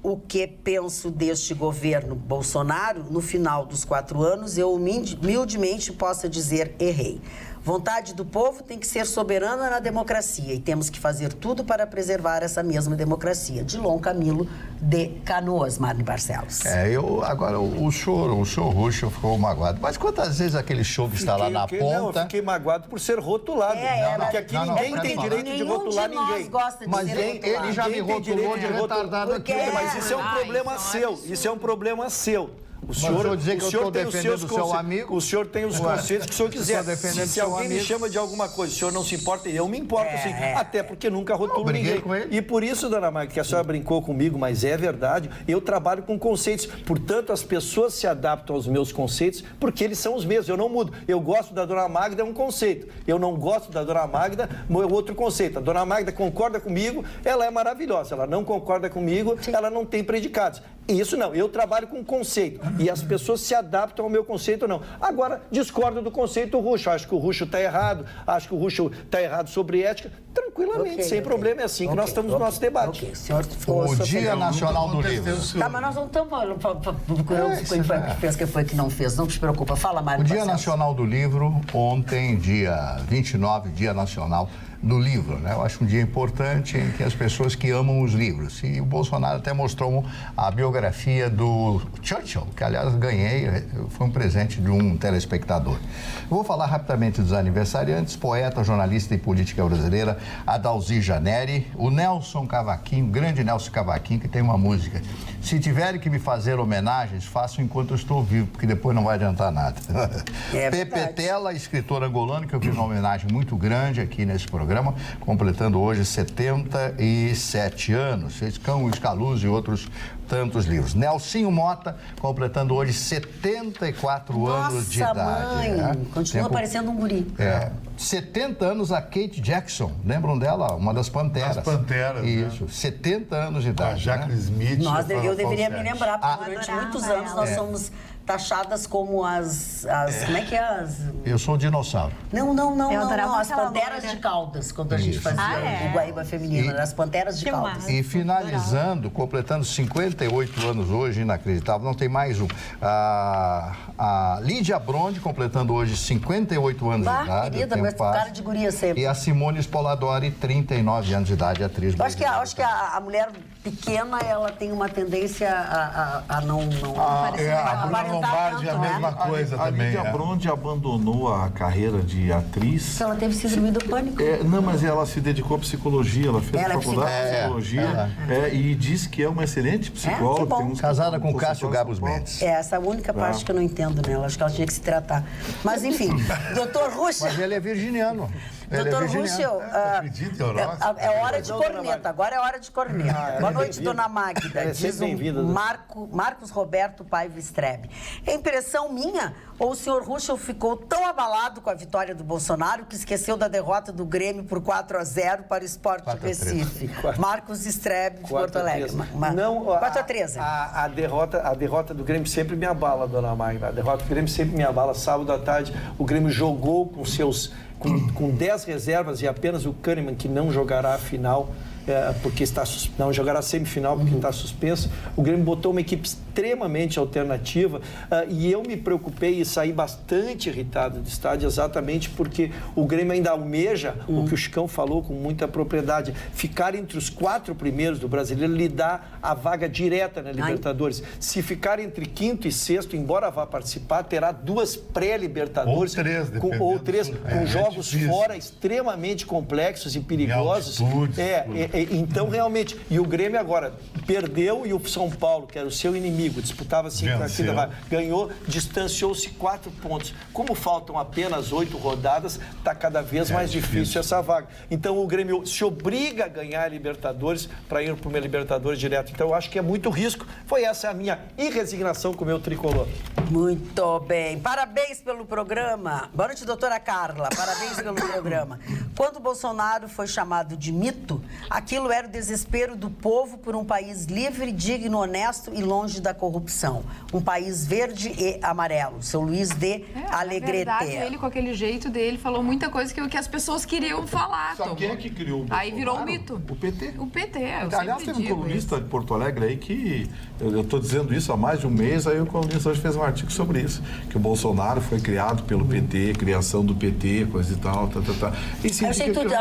o que penso deste governo Bolsonaro, no final dos 4 anos, eu humildemente possa dizer errei. Vontade do povo tem que ser soberana na democracia e temos que fazer tudo para preservar essa mesma democracia. Dilon Camilo de Canoas, Marne Barcelos. Agora o senhor Ruschel ficou magoado. Mas quantas vezes aquele show que está lá na ponta... Não, eu fiquei magoado por ser rotulado. Porque aqui ninguém tem direito de rotular ninguém. Gosta de mas ser ele já me rotulou de retardado aqui. Mas isso é um problema seu. Isso é um problema seu. O senhor dizer que eu estou defendendo o seu amigo? O senhor tem os conceitos que o senhor quiser. Se alguém me chama de alguma coisa, o senhor não se importa, eu me importo sim. Até porque nunca rotulo ninguém. Com ele. E por isso, dona Magda, que a senhora brincou comigo, mas é verdade, eu trabalho com conceitos. Portanto, as pessoas se adaptam aos meus conceitos porque eles são os mesmos. Eu não mudo. Eu gosto da dona Magda, é um conceito. Eu não gosto da dona Magda, é outro conceito. A dona Magda concorda comigo, ela é maravilhosa. Ela não concorda comigo, ela não tem predicados. Isso não, eu trabalho com conceito e as pessoas se adaptam ao meu conceito ou não. Agora, discordo do conceito Ruschel, acho que o Ruschel está errado, acho que o Ruschel está errado sobre ética, tranquilamente, sem problema, é assim que nós estamos no nosso debate. O Dia Nacional do Livro. Tá, mas nós não estamos procurando quem fez, quem foi que não fez, não se preocupa. Fala, Mário. O Dia Nacional do Livro, ontem, dia 29, Dia Nacional do Livro, né? Eu acho um dia importante em que as pessoas que amam os livros. E o Bolsonaro até mostrou a biografia do Churchill, que aliás ganhei, foi um presente de um telespectador. Eu vou falar rapidamente dos aniversariantes: poeta, jornalista e política brasileira Adalzir Janeri, o Nelson Cavaquinho, grande Nelson Cavaquinho, que tem uma música: se tiverem que me fazer homenagens, façam enquanto eu estou vivo, porque depois não vai adiantar nada. Pepe Tela, escritor angolano, que eu fiz uma homenagem muito grande aqui nesse programa, completando hoje 77 anos. Fez Cão e Escaluz e outros tantos livros. Nelsinho Mota, completando hoje 74 anos de idade. Mãe, continua parecendo um guri. 70 anos a Kate Jackson, lembram dela? Uma das Panteras. As Panteras, isso, 70 anos de idade. A Jacqueline Smith. Eu deveria me lembrar, porque durante muitos anos nós somos taxadas como as como é que é as... Eu sou um dinossauro. Não, as Panteras de Caldas, quando a gente fazia o Guaíba Feminino, as Panteras de Caldas. E finalizando, completando 58 anos hoje, inacreditável, não tem mais um. A Lídia Bronde, completando hoje 58 anos de idade. Querida, mas cara de guria sempre. E a Simone Spoladori, 39 anos de idade, atriz brasileira. Eu acho que a mulher pequena, ela tem uma tendência a não a Bruna Lombardi é a mesma coisa também. A Lídia Bronde abandonou a carreira de atriz. Ela teve síndrome do pânico. Não, mas ela se dedicou à psicologia, ela fez faculdade de psicologia e diz que é uma excelente psicóloga. Casada com Cássio Gabos Mendes. Essa é a única parte que eu não entendo nela. Acho que ela tinha que se tratar. Mas, enfim, doutor Ruschel... Mas ele é virginiano. Doutor Ruschel, é hora de corneta. Agora é hora de corneta. Boa noite, dona Magda. Diz Marcos Roberto Paiva Strebe. É impressão minha ou o senhor Ruschel ficou tão abalado com a vitória do Bolsonaro que esqueceu da derrota do Grêmio por 4-0 para o Sport Recife? Marcos Strebe, de Porto Alegre. Não, 4-3. A derrota do Grêmio sempre me abala, dona Magda. A derrota do Grêmio sempre me abala. Sábado à tarde, o Grêmio jogou com seus com 10 reservas e apenas o Kahneman que não jogará a final, porque não jogará a semifinal porque está suspenso. O Grêmio botou uma equipe extremamente alternativa e eu me preocupei e saí bastante irritado do estádio exatamente porque o Grêmio ainda almeja, o que o Chicão falou com muita propriedade, ficar entre os 4 primeiros do Brasileiro lhe dá a vaga direta na Libertadores. Se ficar entre 5º e 6º, embora vá participar, terá 2 pré-Libertadores ou 3 com jogos fora extremamente complexos e perigosos. Então, realmente, e o Grêmio agora perdeu e o São Paulo, que era o seu inimigo, disputava assim ganhou, distanciou-se 4 pontos. Como faltam apenas 8 rodadas, está cada vez mais difícil essa vaga. Então, o Grêmio se obriga a ganhar a Libertadores para ir para uma Libertadores direto. Então, eu acho que é muito risco. Foi essa a minha irresignação com o meu tricolor. Muito bem. Parabéns pelo programa. Boa noite, doutora Carla. Parabéns pelo programa. Quando o Bolsonaro foi chamado de mito, aquilo era o desespero do povo por um país livre, digno, honesto e longe da corrupção. Um país verde e amarelo. Seu Luiz de Alegrete. Na verdade, ele, com aquele jeito dele, falou muita coisa que as pessoas queriam falar. Sabe quem é que criou o Bolsonaro? Aí virou um mito. O PT. O PT, Aliás, tem um colunista de Porto Alegre aí que... Eu estou dizendo isso há mais de um mês, aí o colunista hoje fez um artigo sobre isso. Que o Bolsonaro foi criado pelo PT, criação do PT, coisa e tal,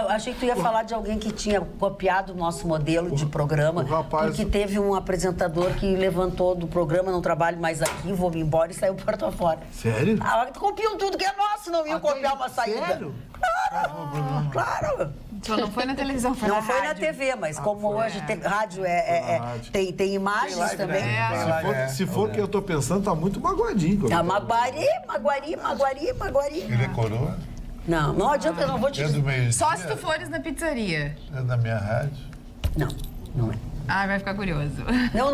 Achei que tu ia falar de alguém que tinha copiado o nosso modelo de programa, porque teve um apresentador que levantou do programa, não trabalho mais aqui, vou me embora e saiu porta fora. Sério? Copiam tudo que é nosso, não iam copiar uma saída. Sério? Claro. Só não foi na televisão, foi não foi na TV, mas como hoje rádio tem imagens também. Se for que eu tô pensando, tá muito magoadinho. Maguari. Ele é coroa? Não adianta, eu não vou te dizer. Só se tu fores na pizzaria. É da minha rádio? Não é. Vai ficar curioso.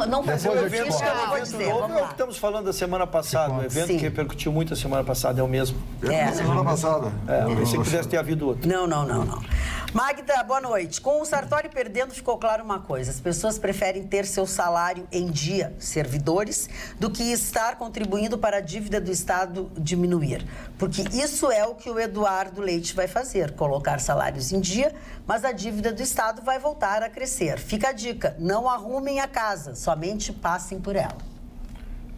Não faz o evento isso que eu não vou dizer. Novo é o que estamos falando da semana passada. O evento que repercutiu muito a semana passada é o mesmo. Semana passada. Eu pensei que pudesse ter havido outro. Não. Magda, boa noite. Com o Sartori perdendo, ficou claro uma coisa. As pessoas preferem ter seu salário em dia, servidores, do que estar contribuindo para a dívida do Estado diminuir. Porque isso é o que o Eduardo Leite vai fazer, colocar salários em dia, mas a dívida do Estado vai voltar a crescer. Fica a dica, não arrumem a casa, somente passem por ela.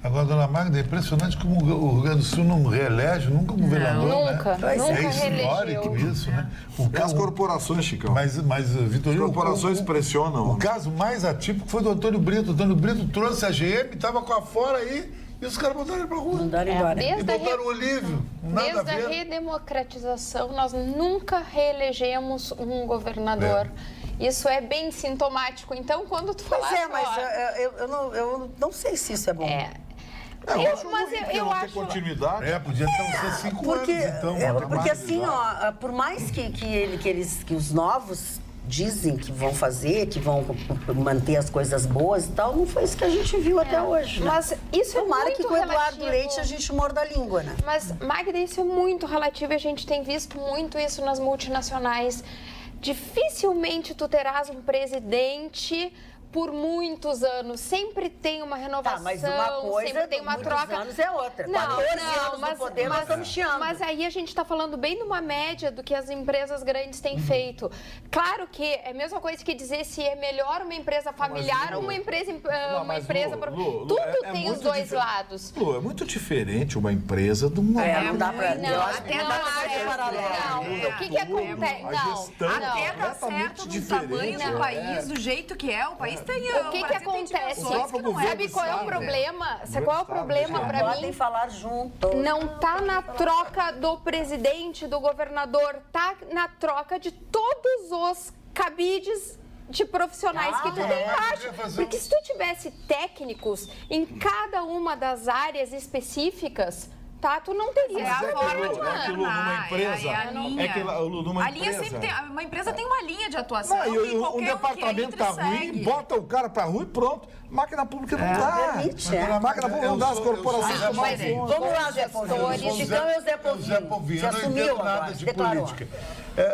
Agora, dona Magda, é impressionante como o Rio Grande do Sul não reelege nunca um governador, nunca, né? Nunca é histórico isso, né? As corporações, Chicão. Mas Vitorino... As corporações pressionam. O caso mais atípico foi do Antônio Brito. O Antônio Brito trouxe a GM, estava com a fora aí, e os caras botaram ele pra rua. Mandaram embora. E botaram o Olívio. Nada desde a redemocratização, nós nunca reelegemos um governador. Isso é bem sintomático. Então, quando tu fala... mas eu não sei se isso é bom. Eu acho... continuidade. Podia ser 5 anos, então. Porque assim, por mais que os novos dizem que vão fazer, que vão manter as coisas boas e tal, não foi isso que a gente viu até hoje. Né? Mas isso Tomara é muito que com o Eduardo relativo. Leite a gente morda a língua, né? Mas, Magda, isso é muito relativo e a gente tem visto muito isso nas multinacionais. Dificilmente tu terás um presidente por muitos anos. Sempre tem uma renovação, mas uma coisa, sempre tem uma troca. Anos é outra. 14 anos no poder, nós estamos chiando. Mas aí a gente está falando bem numa média do que as empresas grandes têm feito. Claro que é a mesma coisa que dizer se é melhor uma empresa familiar ou uma empresa... Tudo tem os dois lados. Lu, é muito diferente uma empresa de uma... Não dá pra... O que acontece? Até dá certo do tamanho do país, do jeito que é, o país tem... O que acontece? Sabe qual é o problema? Qual é o problema pra mim? Podem falar junto. Não tá na troca do presidente, do governador, tá na troca de todos os cabides de profissionais que tu tem embaixo. Porque se tu tivesse técnicos em cada uma das áreas específicas, tá? Tu não teria a forma de numa empresa. A linha sempre tem. Uma empresa tem uma linha de atuação. Um departamento tá ruim, bota o cara pra rua e pronto. Máquina pública não dá. Permite, Máquina pública não dá, as corporações tomam conta. Vamos lá, Zé Povinho. Chicão e o Zé Povinho. Você eu não assumiu entendo nada agora, de declarou. política.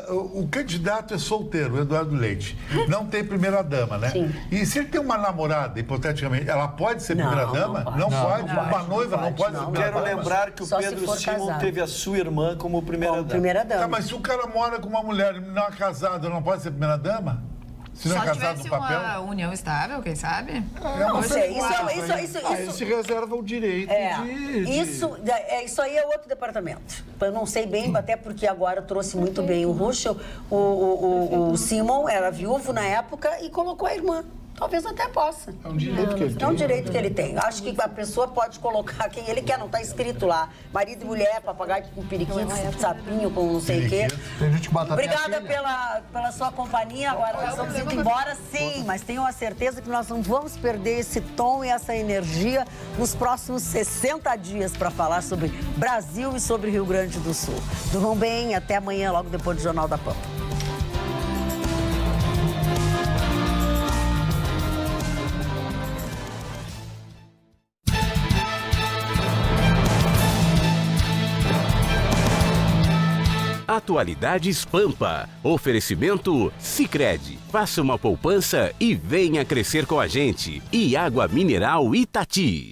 O candidato é solteiro, o Eduardo Leite. Não tem primeira-dama, né? Sim. E se ele tem uma namorada, hipoteticamente, ela pode ser primeira-dama? Não pode. Uma noiva não pode ser Quero primeira-dama? lembrar que o Só se Pedro for Simon casado. teve a sua irmã como primeira-dama. Primeira-dama. Tá, mas se o cara mora com uma mulher e não é casado, não pode ser primeira-dama? Se não Só é casado tivesse no papel? uma união estável, quem sabe? Não sei, Ele se reserva o direito de... Isso aí é outro departamento. Eu não sei bem, até porque agora trouxe muito bem o Ruschel. O Simon era viúvo na época e colocou a irmã. Talvez até possa. É um direito que ele tem. É um direito que ele tem. Acho que a pessoa pode colocar quem ele quer, não está escrito lá. Marido e mulher, papagaio com periquito, sapinho, com não sei o quê. Tem gente que bota Obrigada pela sua companhia. Agora nós estamos indo embora, sim, mas tenham a certeza que nós não vamos perder esse tom e essa energia nos próximos 60 dias para falar sobre Brasil e sobre Rio Grande do Sul. Durmam bem, até amanhã, logo depois do Jornal da Pampa. Atualidades Pampa. Oferecimento Sicredi. Faça uma poupança e venha crescer com a gente. E água mineral Itati.